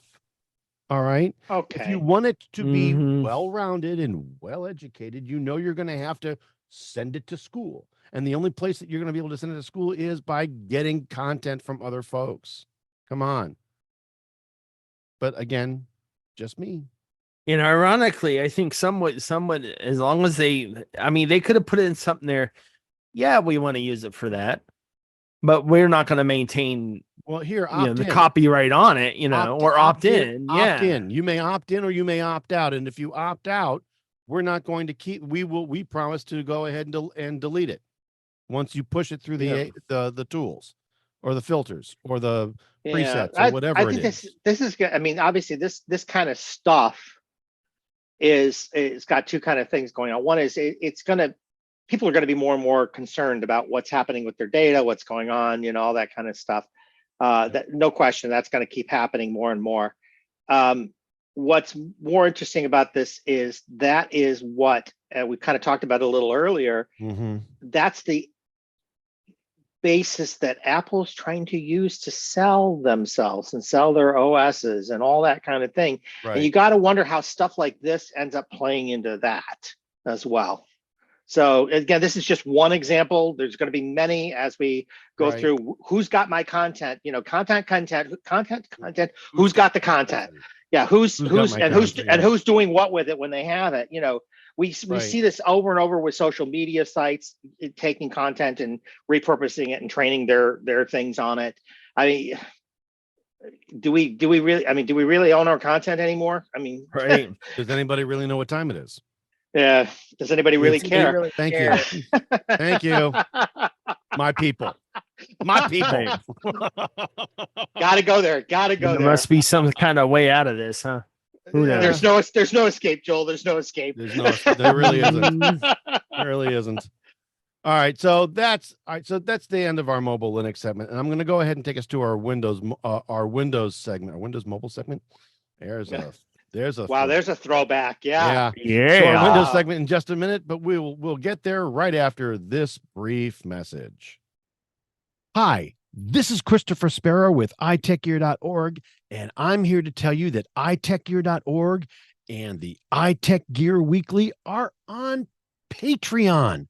All right. If okay. you want it to be Mhm. well-rounded and well-educated, you're going to have to send it to school. And the only place that you're going to be able to send it to school is by getting content from other folks. Come on. But again, just me. And ironically, I think somewhat, as long as they could have put in something there. Yeah, we want to use it for that, but we're not going to maintain Well, here, the opt in. copyright on it, or opt in. Opt Yeah. in. You may opt in or you may opt out. And if you opt out, we're not going to keep. We promise to go ahead and delete it once you push it through the tools, or the filters, or the presets, or whatever I think it is. this is good. I mean, obviously, this kind of stuff it's got two kind of things going on. One is people are going to be more and more concerned about what's happening with their data, what's going on, all that kind of stuff. That no question, that's going to keep happening more and more. What's more interesting about this is what we kind of talked about a little earlier. Mm-hmm. That's the basis that Apple's trying to use to sell themselves and sell their OSs and all that kind of thing. Right. And you got to wonder how stuff like this ends up playing into that as well. So again, this is just one example. There's going to be many as we go Right. through. Who's got my content? Content. Who's got the content? Yeah, who's doing what with it when they have it? We see this over and over with social media sites taking content and repurposing it and training their things on it. I mean, do we really own our content anymore? I mean, Right. Does anybody really know what time it is? yeah. Does anybody really care? Thank you. Thank you. My people. My people. Gotta go there. There must be some kind of way out of this, huh? Who knows? There's no escape, Joel. There's no escape. There really isn't. There really isn't. All right. So that's the end of our mobile Linux segment. And I'm going to go ahead and take us to our Windows segment, our Windows mobile segment. There's a wow, there's a throwback. Yeah. So our Windows segment in just a minute, but we'll get there right after this brief message. Hi, this is Christopher Spera with iTechGear.org, and I'm here to tell you that iTechGear.org and the iTechGear Weekly are on Patreon.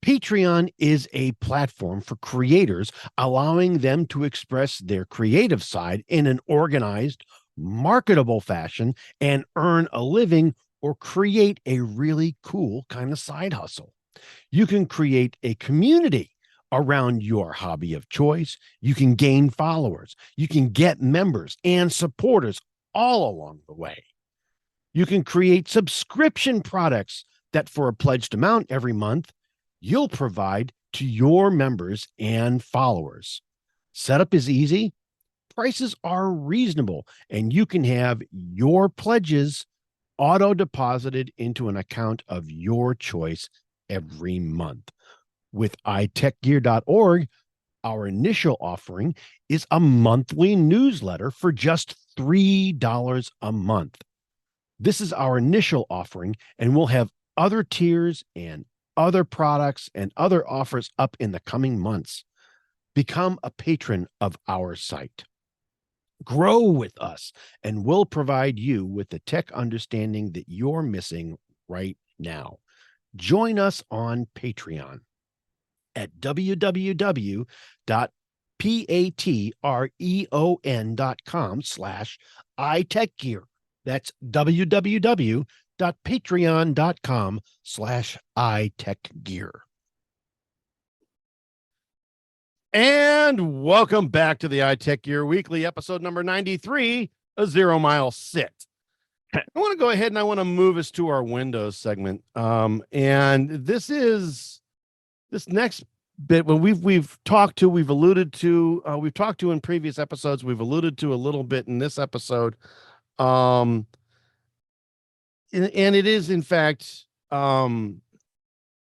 Patreon is a platform for creators, allowing them to express their creative side in an organized, marketable fashion and earn a living or create a really cool kind of side hustle. You can create a community around your hobby of choice. You can gain followers. You can get members and supporters all along the way. You can create subscription products that, for a pledged amount every month, you'll provide to your members and followers. Setup is easy. Prices are reasonable, and you can have your pledges auto-deposited into an account of your choice every month. With iTechGear.org, our initial offering is a monthly newsletter for just $3 a month. This is our initial offering, and we'll have other tiers and other products and other offers up in the coming months. Become a patron of our site. Grow with us, and we'll provide you with the tech understanding that you're missing right now. Join us on Patreon at www.patreon.com/iTechGear. That's www.patreon.com/iTechGear. And welcome back to the iTechGear Weekly, episode number 93, a 0 Mile Sit. I want to go ahead and I want to move us to our Windows segment. And this next bit, when we've talked to in previous episodes, we've alluded to a little bit in this episode. And it is in fact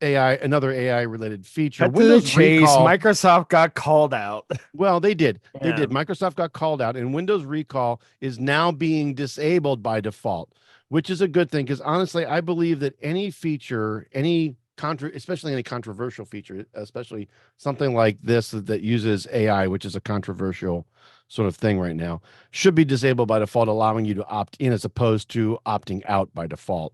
another AI related feature. Cut to the chase. Microsoft got called out. Well, they did. They Yeah. did. Microsoft got called out, and Windows Recall is now being disabled by default, which is a good thing, because honestly, I believe that any feature, especially any controversial feature, especially something like this that uses AI, which is a controversial sort of thing right now, should be disabled by default, allowing you to opt in as opposed to opting out by default.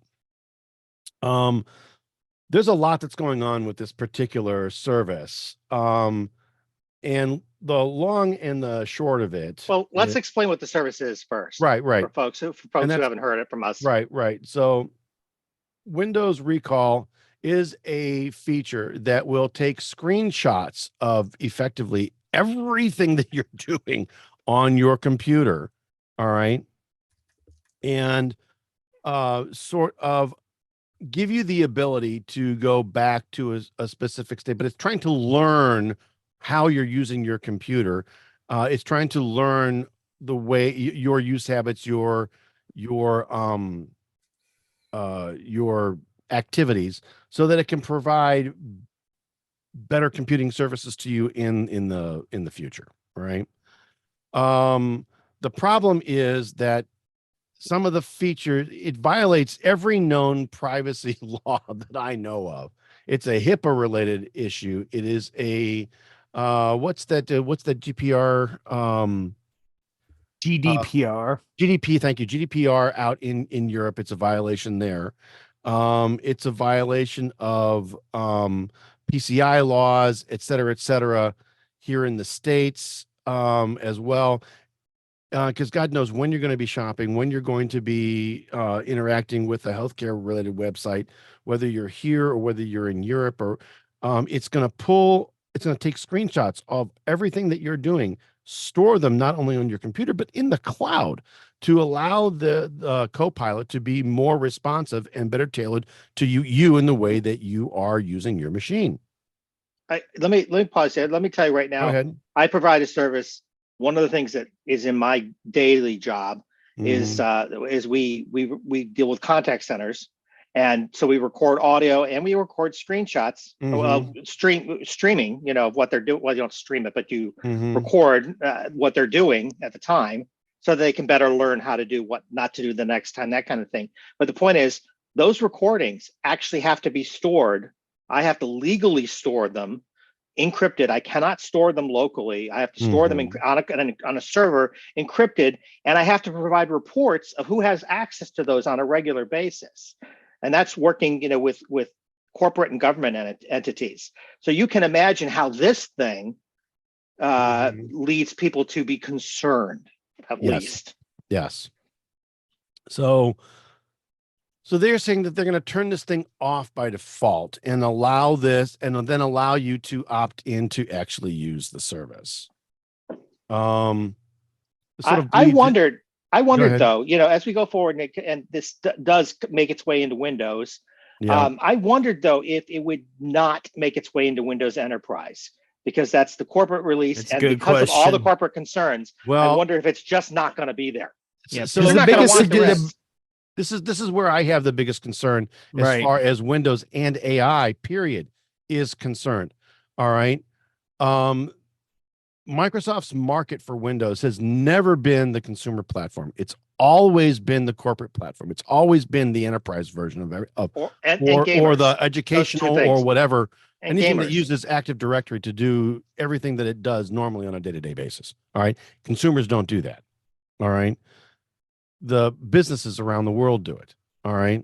There's a lot that's going on with this particular service. And the long and the short of it. Well, let's explain what the service is first. Right. For folks who haven't heard it from us. Right. So Windows Recall is a feature that will take screenshots of effectively everything that you're doing on your computer. All right. And sort of give you the ability to go back to a specific state, but it's trying to learn how you're using your computer. It's trying to learn the way your use habits, your activities, so that it can provide better computing services to you in the future. Right. The problem is that some of the features, it violates every known privacy law that I know of. It's a HIPAA related issue. It is a what's that GDPR? GDP, thank you. GDPR out in Europe. It's a violation there. It's a violation of PCI laws, et cetera, here in the States as well. Because God knows when you're going to be shopping, when you're going to be interacting with a healthcare related website, whether you're here or whether you're in Europe, or it's going to take screenshots of everything that you're doing, store them not only on your computer, but in the cloud, to allow the Copilot to be more responsive and better tailored to you in the way that you are using your machine. Let me pause here. Let me tell you right now, Go ahead. I provide a service. One of the things that is in my daily job is we deal with contact centers, and so we record audio and we record screenshots, streaming, of what they're doing. Well, you don't stream it, but you record what they're doing at the time, so they can better learn how to do what not to do the next time, that kind of thing. But the point is, those recordings actually have to be stored. I have to legally store them encrypted. I cannot store them locally. I have to store them on a server, encrypted, and I have to provide reports of who has access to those on a regular basis. And that's working, with corporate and government entities. So you can imagine how this thing leads people to be concerned, at least. Yes. So they're saying that they're going to turn this thing off by default and allow this, and then allow you to opt in to actually use the service. I wondered though, as we go forward, and this does make its way into Windows. Yeah. I wondered though if it would not make its way into Windows Enterprise, because that's the corporate release, and because of all the corporate concerns. I wonder if it's just not going to be there. Yeah. So the biggest. This is where I have the biggest concern as far as Windows and AI period is concerned. All right. Microsoft's market for Windows has never been the consumer platform. It's always been the corporate platform. It's always been the enterprise version or the educational or whatever, and anything that uses Active Directory to do everything that it does normally on a day-to-day basis. All right. Consumers don't do that. All right. The businesses around the world do it. All right.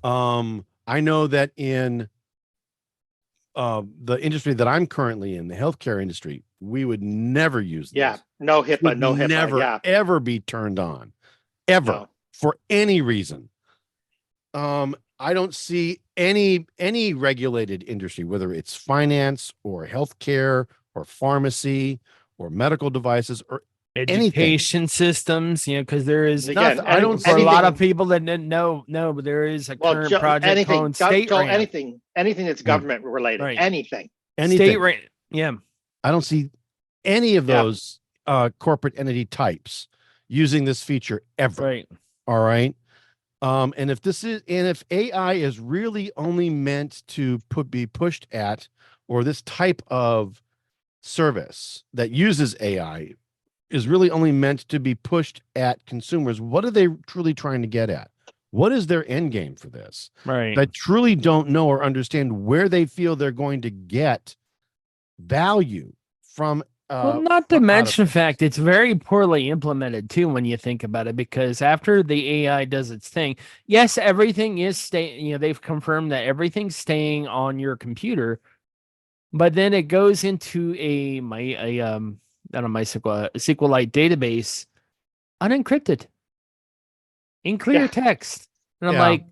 I know that in the industry that I'm currently in, the healthcare industry, we would never use Yeah, this. no HIPAA, Would no HIPAA. never Yeah, ever be turned on, ever, no. for any reason. I don't see any regulated industry, whether it's finance or healthcare or pharmacy or medical devices or anything. Education systems, because there is Again, I don't for a lot of anything- people that didn't know, but there is a Well, current project called State Joel, Ramp. anything that's government related, Right. anything. State Ramp. Yeah. I don't see any of Yeah. those corporate entity types using this feature ever. Right. All right. And if AI is really only meant to be pushed at, or this type of service that uses AI is really only meant to be pushed at consumers, what are they truly trying to get at? What is their end game for this? Right. I truly don't know or understand where they feel they're going to get value from. Well, not to mention the fact it's very poorly implemented too when you think about it, because after the AI does its thing, yes, everything is staying, they've confirmed that everything's staying on your computer, but then it goes into not a MySQL, a SQLite database, unencrypted, in clear text. And I'm like,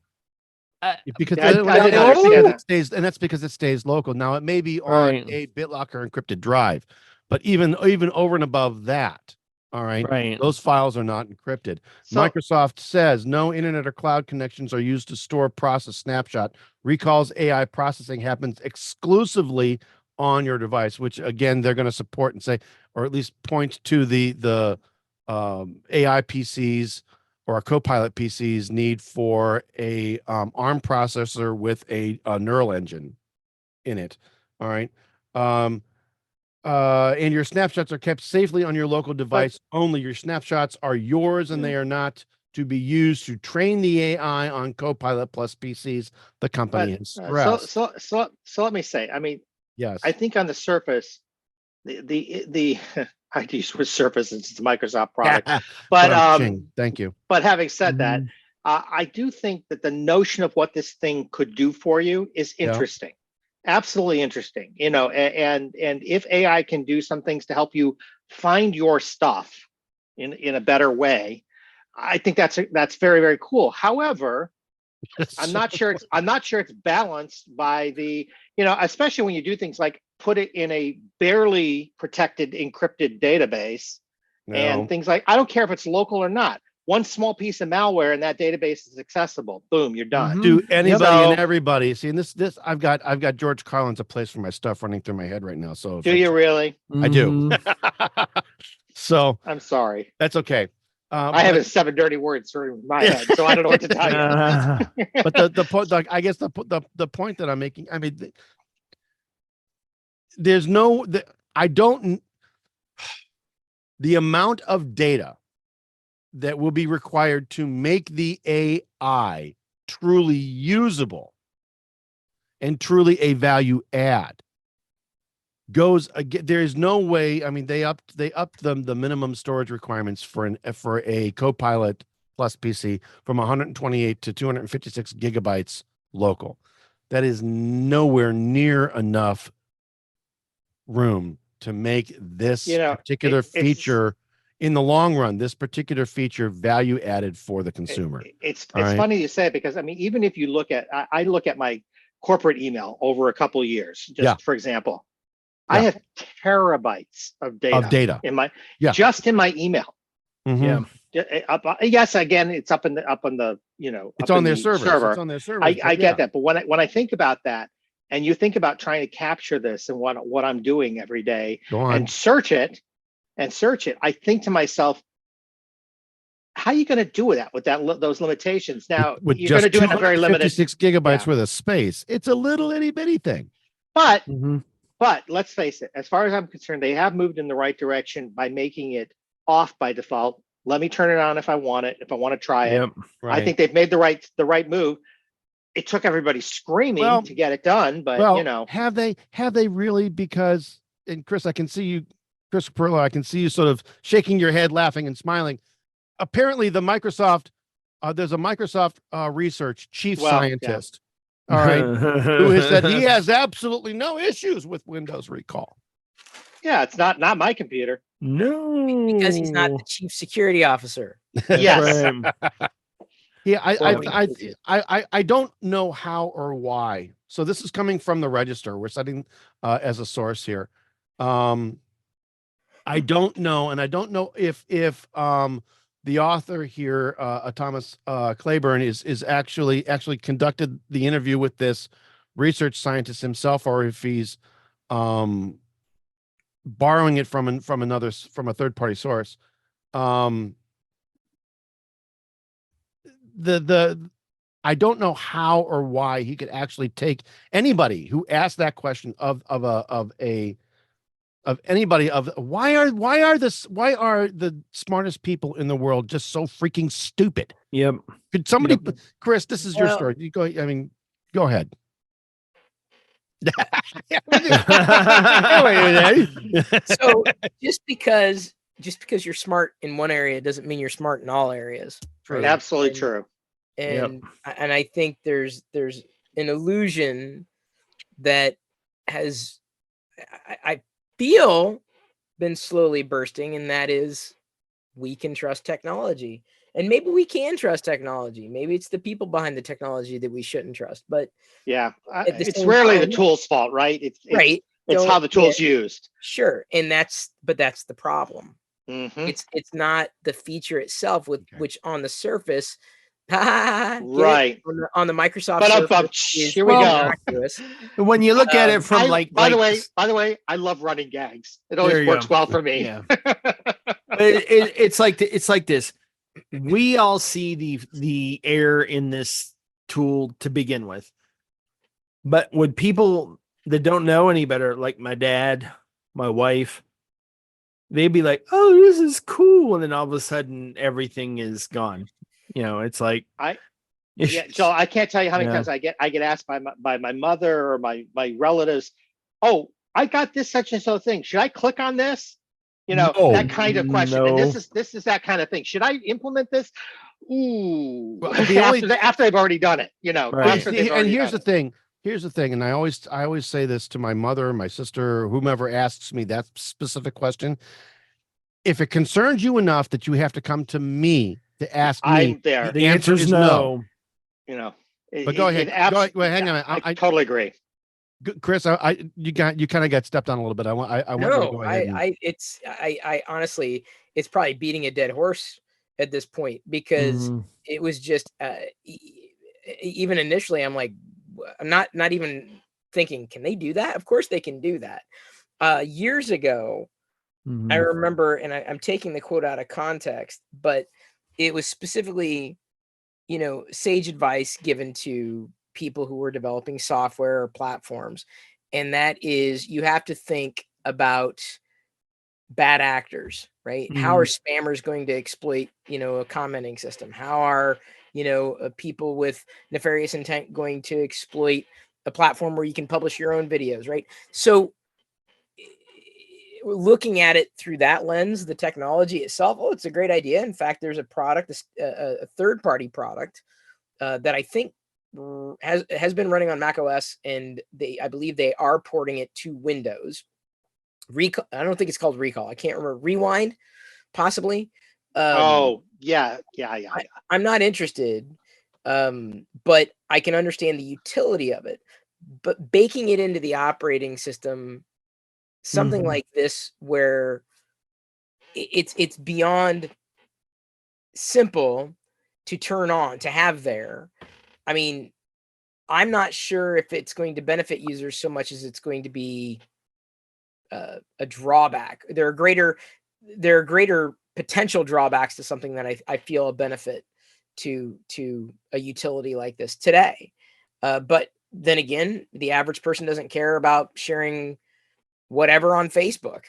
because I didn't understand that. it stays, and that's because it stays local. Now it may be on Right. a BitLocker encrypted drive, but even over and above that, all right, Right. those files are not encrypted. So, Microsoft says no internet or cloud connections are used to store, process, snapshot. Recalls AI processing happens exclusively on your device, which again they're going to support and say, or at least point to the AI PCs or Copilot PCs need for a ARM processor with a neural engine in it. All right. And your snapshots are kept safely on your local device only. Your snapshots are yours and they are not to be used to train the AI on Copilot plus PCs, the company has stressed. so let me say, I mean, Yes. I think on the surface, the I use with Surface, it's a Microsoft product, but thank you. But having said that, I do think that the notion of what this thing could do for you is interesting. Absolutely interesting, and if AI can do some things to help you find your stuff in a better way, I think that's very, very cool. However, I'm not sure it's balanced by the, especially when you do things like put it in a barely protected encrypted database and things like, I don't care if it's local or not. One small piece of malware in that database is accessible. Boom, you're done. To anybody and everybody. See, and this I've got George Carlin's a place for my stuff running through my head right now. So do you really? I do. So I'm sorry. That's okay. I have 7 dirty words through my head, so I don't know what to tell you. But the point, I guess the point that I'm making, I mean, there's no, the amount of data that will be required to make the AI truly usable and truly a value add goes again. There is no way. I mean, they upped the minimum storage requirements for a Copilot plus PC from 128 to 256 gigabytes local. That is nowhere near enough room to make this particular feature in the long run, this particular feature value added for the consumer. It's funny you say it, because I mean, even if you look at, I look at my corporate email over a couple of years, for example, I have terabytes of data in my just in my email. Mm-hmm. Yes, again, it's up on the it's on their server. It's on their server. I get that, but when I think about that, and you think about trying to capture this and what I'm doing every day and search it, I think to myself, how are you going to do that with those limitations? Now you're going to do it in a very limited 56 gigabytes worth of space. It's a little itty bitty thing. But let's face it, as far as I'm concerned, they have moved in the right direction by making it off by default. Let me turn it on if I want it, if I want to try it. Right. I think they've made the right move. It took everybody screaming to get it done, but have they really? Because, and Chris, I can see you Chris Perla, I can see you sort of shaking your head, laughing and smiling. Apparently, the Microsoft, there's a Microsoft research chief scientist, all right, who has said he has absolutely no issues with Windows recall. Yeah, it's not my computer. No, because he's not the chief security officer. Yes. Right. Yeah, Well, I don't know how or why. So this is coming from the Register. We're citing as a source here. I don't know, and I don't know if the author here, Thomas Claiborne, is actually conducted the interview with this research scientist himself, or if he's borrowing it from a third party source. I don't know how or why he could actually take anybody who asked that question of anybody of why are the smartest people in the world just so freaking stupid? Yep. Could somebody, Yep. Chris, this is your Well- story. You go, I mean, go ahead. So just because you're smart in one area doesn't mean you're smart in all areas. True. Absolutely And- true. And I think there's an illusion that has I feel been slowly bursting, and that is we can trust technology. And maybe we can trust technology. Maybe it's the people behind the technology that we shouldn't trust. But Yeah, At the it's same rarely the time- tool's fault, right? It's right, It's how the tool's used. sure, and that's the problem. Mhm. It's not the feature itself, Okay. which on the surface, get it? Right. on the Microsoft But Surface is here we go. innocuous. When you look at it from By the way, I love running gags. It There always you works go. well for me. Yeah. It's like this. We all see the error in this tool to begin with, but would people that don't know any better, like my dad, my wife, they'd be like, "Oh, this is cool," and then all of a sudden everything is gone. You know, it's like Yeah, Joe, I can't tell you how many Yeah. times I get asked by my mother or my relatives, "Oh, I got this such and so thing. Should I click on this?" You know, No. that kind of question. And No. this is that kind of thing. Should I implement this? Ooh, Well, the only- after they've already done it, you know. Right. After they've And already here's done the thing. Here's the thing, and I always say this to my mother, my sister, whomever asks me that specific question. If it concerns you enough that you have to come to me to ask me, I'm there. the answer is no. You know, But go ahead. Hang on. I totally agree. Chris, you kind of got stepped on a little bit. I want you to No, go ahead. I honestly, it's probably beating a dead horse at this point, because Mhm. it was just even initially, I'm like, I'm not even thinking, can they do that? Of course they can do that. Years ago, I Mhm. remember, and I'm taking the quote out of context, but it was specifically, sage advice given to people who were developing software or platforms. And that is, you have to think about bad actors, right? How are spammers going to exploit, a commenting system? How are, people with nefarious intent going to exploit a platform where you can publish your own videos, right? So looking at it through that lens, the technology itself, it's a great idea. In fact, there's a product, a third-party product that I think has been running on Mac OS, and I believe they are porting it to Windows. Recall, I don't think it's called Recall. I can't remember. Rewind, possibly. Yeah. I'm not interested, but I can understand the utility of it. But baking it into the operating system, something like this, where it's beyond simple to turn on, to have there. I mean, I'm not sure if it's going to benefit users so much as it's going to be a drawback. There are greater potential drawbacks to something that I feel a benefit to a utility like this today. But then again, the average person doesn't care about sharing whatever on Facebook,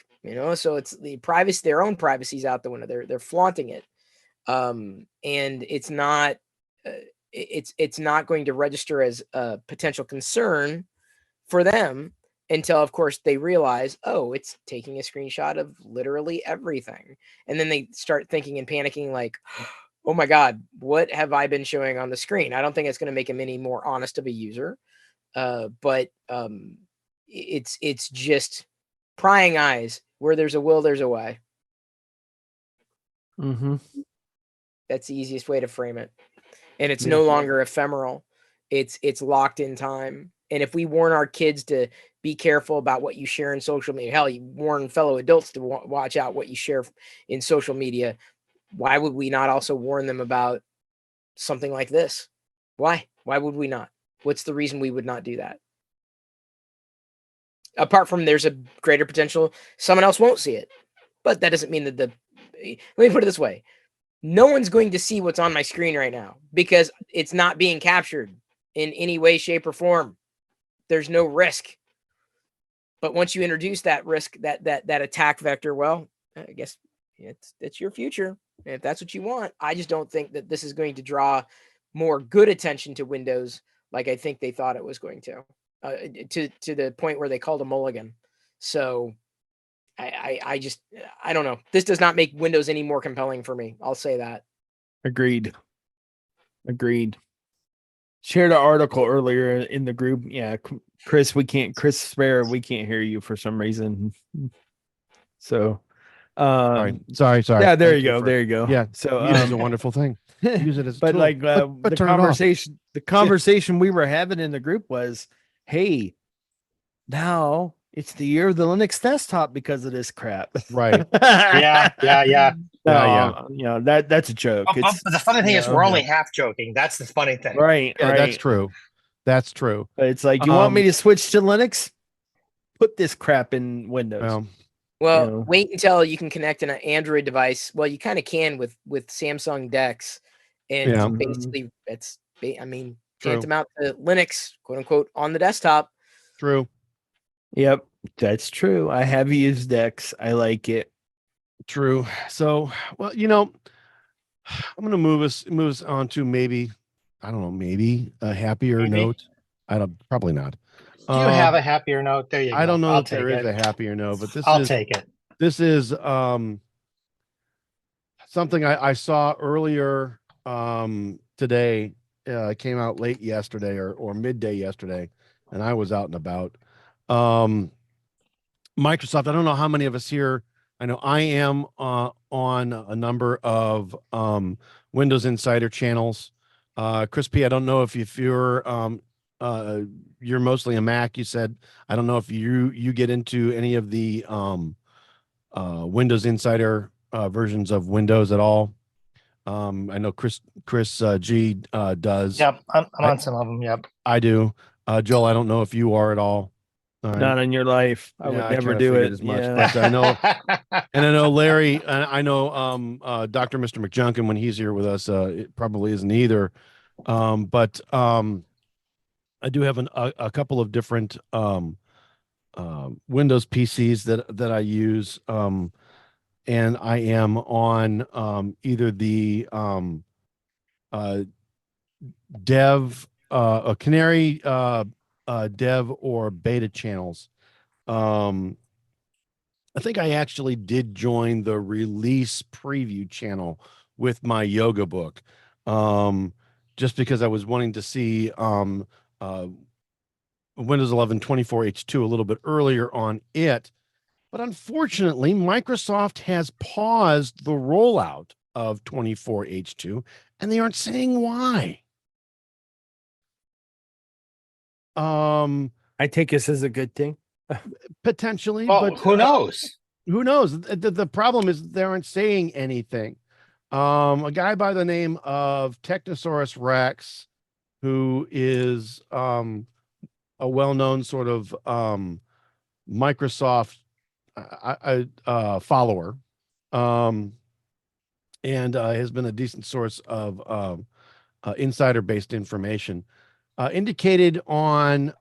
so it's the privacy, their own privacy's out the window. They're flaunting it. And it's not it's not going to register as a potential concern for them until, of course, they realize, oh, it's taking a screenshot of literally everything. And then they start thinking and panicking like, oh my God, what have I been showing on the screen? I don't think it's going to make them any more honest of a user. But it's just prying eyes. Where there's a will, there's a way. Mm-hmm. That's the easiest way to frame it. And it's no longer ephemeral. It's locked in time. And if we warn our kids to be careful about what you share in social media, hell, you warn fellow adults to watch out what you share in social media. Why would we not also warn them about something like this? Why? Why would we not? What's the reason we would not do that? Apart from there's a greater potential someone else won't see it. But that doesn't mean that let me put it this way. No one's going to see what's on my screen right now because it's not being captured in any way, shape, or form. There's no risk. But once you introduce that risk, that attack vector, well, I guess it's your future. And if that's what you want, I just don't think that this is going to draw more good attention to Windows like I think they thought it was going to the point where they called a mulligan. So I don't know. This does not make Windows any more compelling for me. I'll say that. Agreed. Shared an article earlier in the group. Yeah, Chris Spera, we can't hear you for some reason. So, sorry. Yeah, there you go. Yeah. So, use it as a wonderful thing. Use it as a but tool. like but the turn it off. conversation we were having in the group was, hey, now it's the year of the Linux desktop because of this crap. Right. Yeah. You know, that's a joke. But the funny thing is, we're only half joking. That's the funny thing. Right. Yeah, that's true. That's true. But it's like, you want me to switch to Linux? Put this crap in Windows. Well, you know. Wait until you can connect an Android device. Well, you kind of can with Samsung Dex, and basically it's tantamount to Linux, quote unquote, on the desktop. True. Yep, that's true. I have used Dex. I like it. True. So, well, you know, I'm going to move us on to maybe a happier note. Probably not. Do you have a happier note? There you go. I don't know I'll if there is a happier note, but I'll take it. This is something I saw earlier today. Came out late yesterday or midday yesterday, and I was out and about. Microsoft, I don't know how many of us here, I know I am on a number of Windows Insider channels. Chris P, I don't know if you're mostly a Mac, you said. I don't know if you get into any of the Windows Insider versions of Windows at all. I know Chris G does. Yep, I'm on some of them. Yep, I do. Joel, I don't know if you are at all. Not in your life. I would never do it as much. But I know, and I know Larry, and I know Dr. Mr. McJunkin, when he's here with us, it probably isn't either. But I do have a couple of different Windows PCs that I use, and I am on either the dev, a Canary dev or beta channels. I think I actually did join the release preview channel with my yoga book, just because I was wanting to see Windows 11 24H2 a little bit earlier on it. But unfortunately, Microsoft has paused the rollout of 24H2, and they aren't saying why. I take this as a good thing. Potentially, well, but who knows? Who knows? The problem is they aren't saying anything. A guy by the name of Technosaurus Rex, who is a well-known sort of Microsoft follower, and has been a decent source of insider-based information, indicated on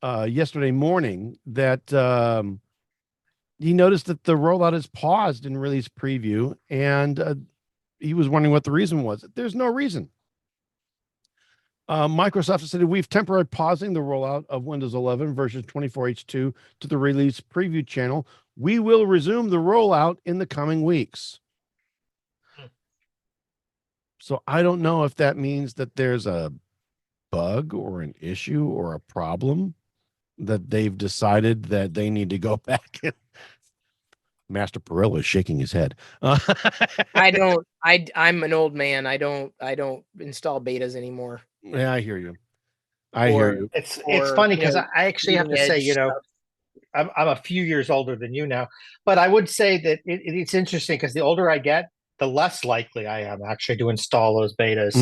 yesterday morning that he noticed that the rollout is paused in release preview, and he was wondering what the reason was. There's no reason. Microsoft has said we've temporarily pausing the rollout of Windows 11 version 24H2 to the release preview channel. We will resume the rollout in the coming weeks. So I don't know if that means that there's a bug or an issue or a problem that they've decided that they need to go back and Master Perilla is shaking his head. I'm an old man. I don't install betas anymore. Yeah, I hear you. I hear you. It's funny because I actually have to say, stuff. I'm a few years older than you now, but I would say that it's interesting because the older I get, the less likely I am actually to install those betas.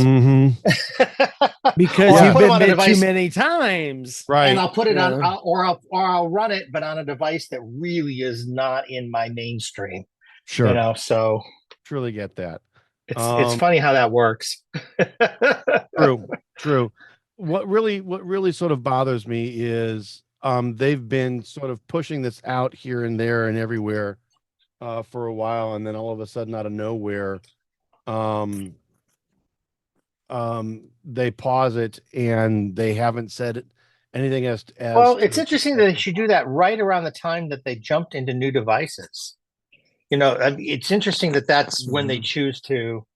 Because you've been bit too many times. Right. And I'll put it on, or I'll run it, but on a device that really is not in my mainstream. Sure. So truly get that. It's funny how that works. True. What really sort of bothers me is they've been sort of pushing this out here and there and everywhere for a while, and then all of a sudden out of nowhere they pause it and they haven't said anything as well, it's interesting that they should do that right around the time that they jumped into new devices. It's interesting that that's when they choose to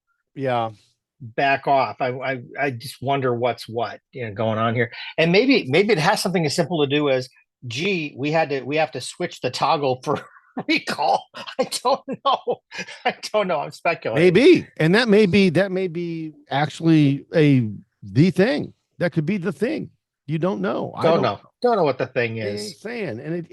back off. I just wonder what's what going on here. And maybe it has something as simple to do as, gee, we have to switch the toggle for recall. I don't know. I'm speculating. Maybe. And that may be actually the thing. That could be the thing. You don't know. Don't know what the thing is. Saying. And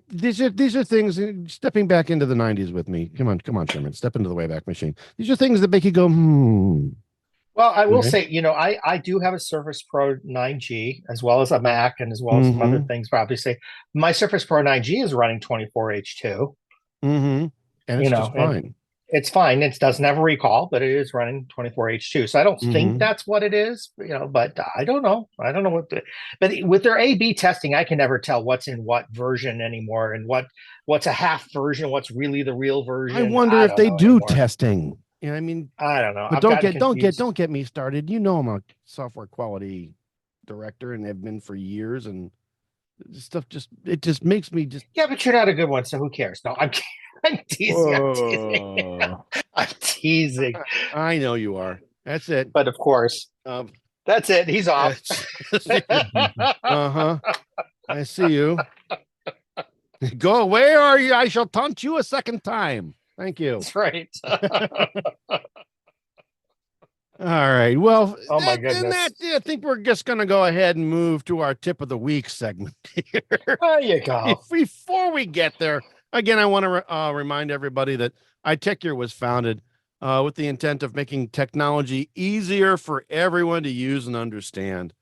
these are things, stepping back into the 90s with me. Come on, Sherman. Step into the Wayback Machine. These are things that make you go, Well, I will say, I do have a Surface Pro 9G as well as a Mac and as well as some other things. But obviously, my Surface Pro 9G is running 24H2. And it's just fine. It's fine. It doesn't have a recall, but it is running 24H2. So I don't think that's what it is, but I don't know. I don't know but with their A/B testing, I can never tell what's in what version anymore and what's a half version, what's really the real version. I wonder if they do testing. I mean, I don't know. But don't get me started. I'm a software quality director and have been for years, and stuff just makes me just. Yeah, but you're not a good one, so who cares? No, I'm teasing. I'm teasing. I know you are. That's it. But of course, that's it. He's off. I see you. Go away, or I shall taunt you a second time. Thank you. That's right. All right. Well, my goodness. I think we're just going to go ahead and move to our tip of the week segment here. There you go. Before we get there, again, I want to remind everybody that iTechGear was founded with the intent of making technology easier for everyone to use and understand.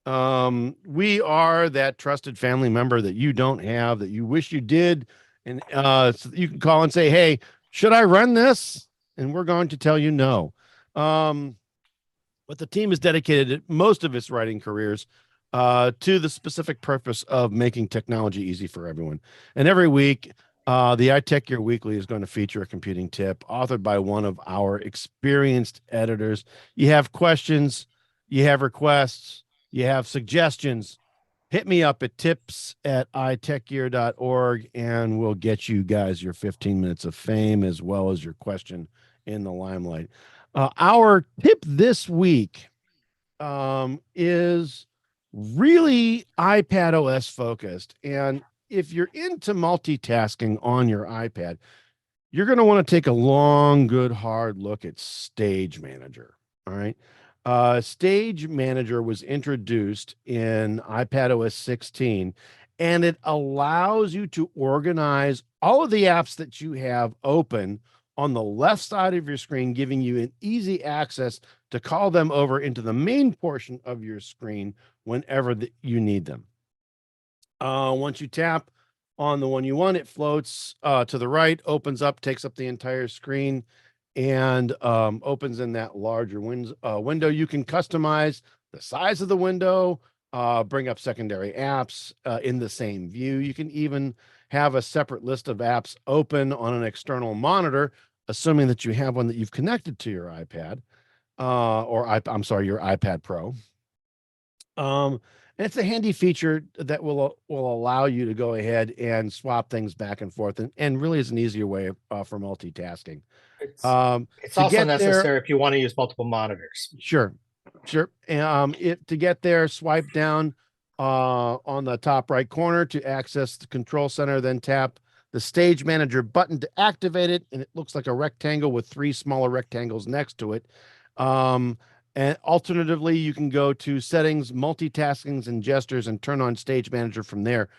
We are that trusted family member that you don't have, that you wish you did. And so you can call and say, hey, should I run this? And we're going to tell you no. But the team is dedicated most of its writing careers to the specific purpose of making technology easy for everyone. And every week, the iTechGear Weekly is going to feature a computing tip authored by one of our experienced editors. You have questions, you have requests, you have suggestions. Hit me up at tips@itechgear.org and we'll get you guys your 15 minutes of fame as well as your question in the limelight. Our tip this week is really iPad OS focused. And if you're into multitasking on your iPad, you're going to want to take a long, good, hard look at Stage Manager. All right. Stage Manager was introduced in iPadOS 16, and it allows you to organize all of the apps that you have open on the left side of your screen, giving you an easy access to call them over into the main portion of your screen whenever you need them. Once you tap on the one you want, it floats to the right, opens up, takes up the entire screen, and opens in that larger window. You can customize the size of the window, bring up secondary apps in the same view. You can even have a separate list of apps open on an external monitor, assuming that you have one that you've connected to your iPad, your iPad Pro. And it's a handy feature that will allow you to go ahead and swap things back and forth, and really is an easier way for multitasking. It's To also get there, necessary if you want to use multiple monitors. sure. To get there, swipe down on the top right corner to access the control center, then tap the stage manager button to activate it, and it looks like a rectangle with 3 smaller rectangles next to it. And alternatively, you can go to settings, multitaskings, and gestures, and turn on stage manager from there.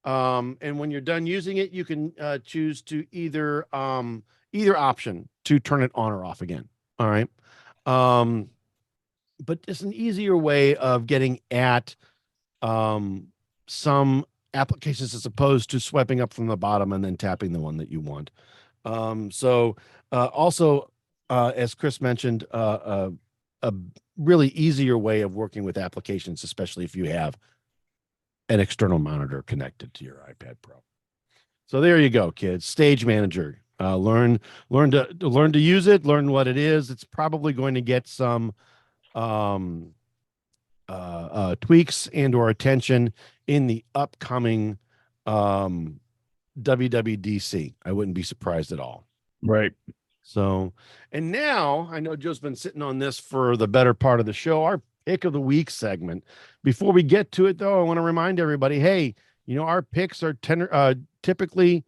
And when you're done using it, you can choose to either option to turn it on or off again. All right. But it's an easier way of getting at some applications as opposed to swiping up from the bottom and then tapping the one that you want. Also, as Chris mentioned, a really easier way of working with applications, especially if you have an external monitor connected to your iPad Pro. So there you go, kids. Stage Manager. Learn to use it. Learn what it is. It's probably going to get some tweaks and/or attention in the upcoming WWDC. I wouldn't be surprised at all. Right. So, and now I know Joe's been sitting on this for the better part of the show, our pick of the week segment. Before we get to it, though, I want to remind everybody, hey, our picks are typically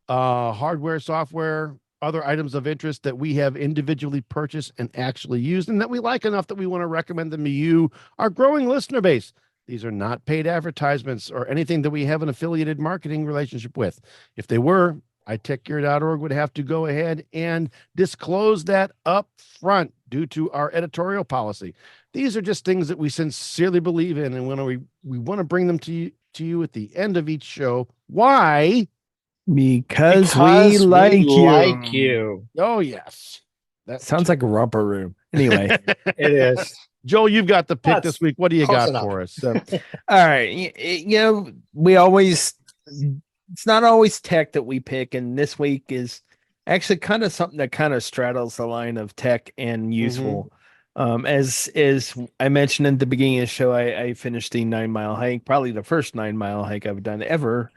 hardware, software, other items of interest that we have individually purchased and actually used, and that we like enough that we want to recommend them to you, our growing listener base. These are not paid advertisements or anything that we have an affiliated marketing relationship with. If they were, iTechGear.org would have to go ahead and disclose that up front due to our editorial policy. These are just things that we sincerely believe in, and when we want to bring them to you at the end of each show. Why? Because we like you. Oh, yes. That sounds like a romper room. Anyway, it is. Joel, you've got the pick this week. What do you got enough. for us? So, all right. We always, it's not always tech that we pick. And this week is actually kind of something that kind of straddles the line of tech and useful. As I mentioned in the beginning of the show, I finished the 9-mile hike, probably the first 9-mile hike I've done ever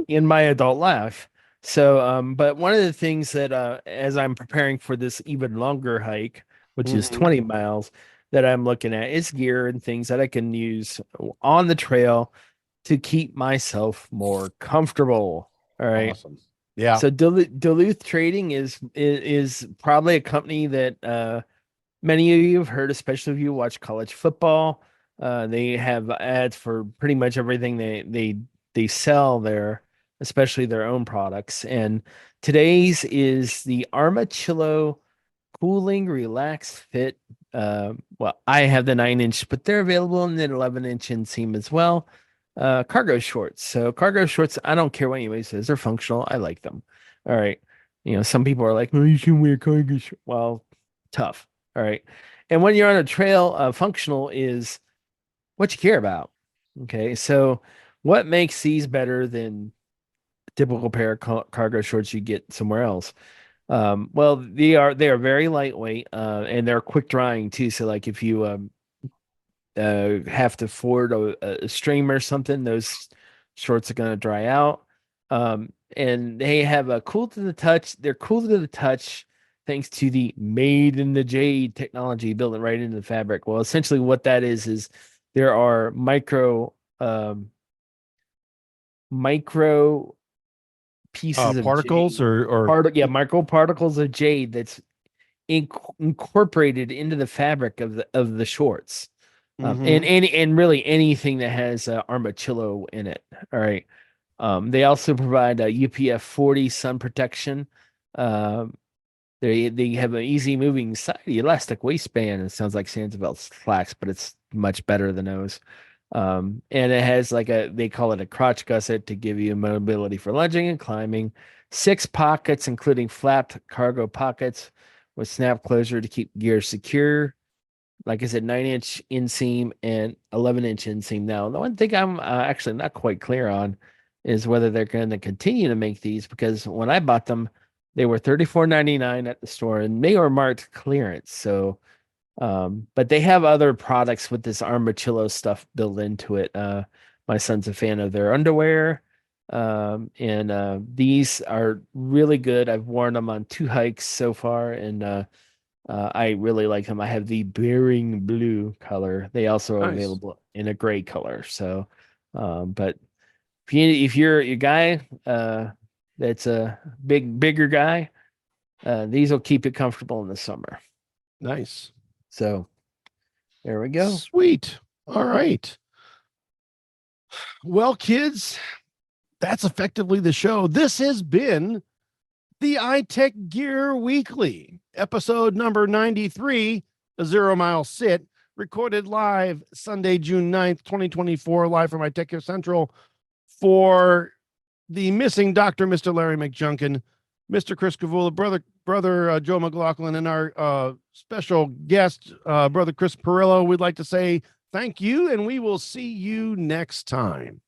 in my adult life. So, but one of the things that, as I'm preparing for this even longer hike, which is 20 miles, that I'm looking at is gear and things that I can use on the trail to keep myself more comfortable. All right. Awesome. Yeah. So Duluth Trading is probably a company that many of you have heard, especially if you watch college football. They have ads for pretty much everything they sell there, especially their own products. And today's is the Armachillo Cooling Relax Fit. Well, I have the 9-inch, but they're available in the 11-inch inseam as well. Cargo shorts. So cargo shorts, I don't care what anybody says, they're functional. I like them. All right. Some people are like, "Oh, you can wear cargo shorts." Well, tough. All right. And when you're on a trail, functional is what you care about. Okay. So what makes these better than a typical pair of cargo shorts you get somewhere else? Well, they are very lightweight, and they're quick drying too. So like if you have to ford a stream or something, those shorts are going to dry out. And they have a cool to the touch. They're cool to the touch thanks to the made in the jade technology built right into the fabric. Well, essentially what that is there are micro pieces of particles jade, or micro particles of jade that's incorporated into the fabric of the shorts, and really anything that has Armachillo in it. All right. They also provide a UPF 40 sun protection. They have an easy moving side elastic waistband. It sounds like Sansavel's flax, but it's much better than those. And it has they call it a crotch gusset to give you mobility for lunging and climbing. 6 pockets, including flapped cargo pockets with snap closure to keep gear secure. Like I said, 9-inch inseam and 11-inch inseam. Now, the one thing I'm actually not quite clear on is whether they're going to continue to make these, because when I bought them, they were $34.99 at the store and they were marked clearance. So But they have other products with this Armachillo stuff built into it. My son's a fan of their underwear. And these are really good. I've worn them on 2 hikes so far, and I really like them. I have the Bering blue color. They also are Nice. available in a gray color. So, but if you're a guy that's a bigger guy, these will keep you comfortable in the summer. Nice. So there we go. Sweet. All right. Well, kids, that's effectively the show. This has been the iTechGear Weekly, episode number 93, the 0 Mile Sit, recorded live Sunday, June 9th, 2024, live from iTechGear Central for the missing Dr. Mr. Larry McJunkin, Mr. Chris Gavula, brother Joe McLaughlin, and our special guest, brother Chris Perillo. We'd like to say thank you, and we will see you next time.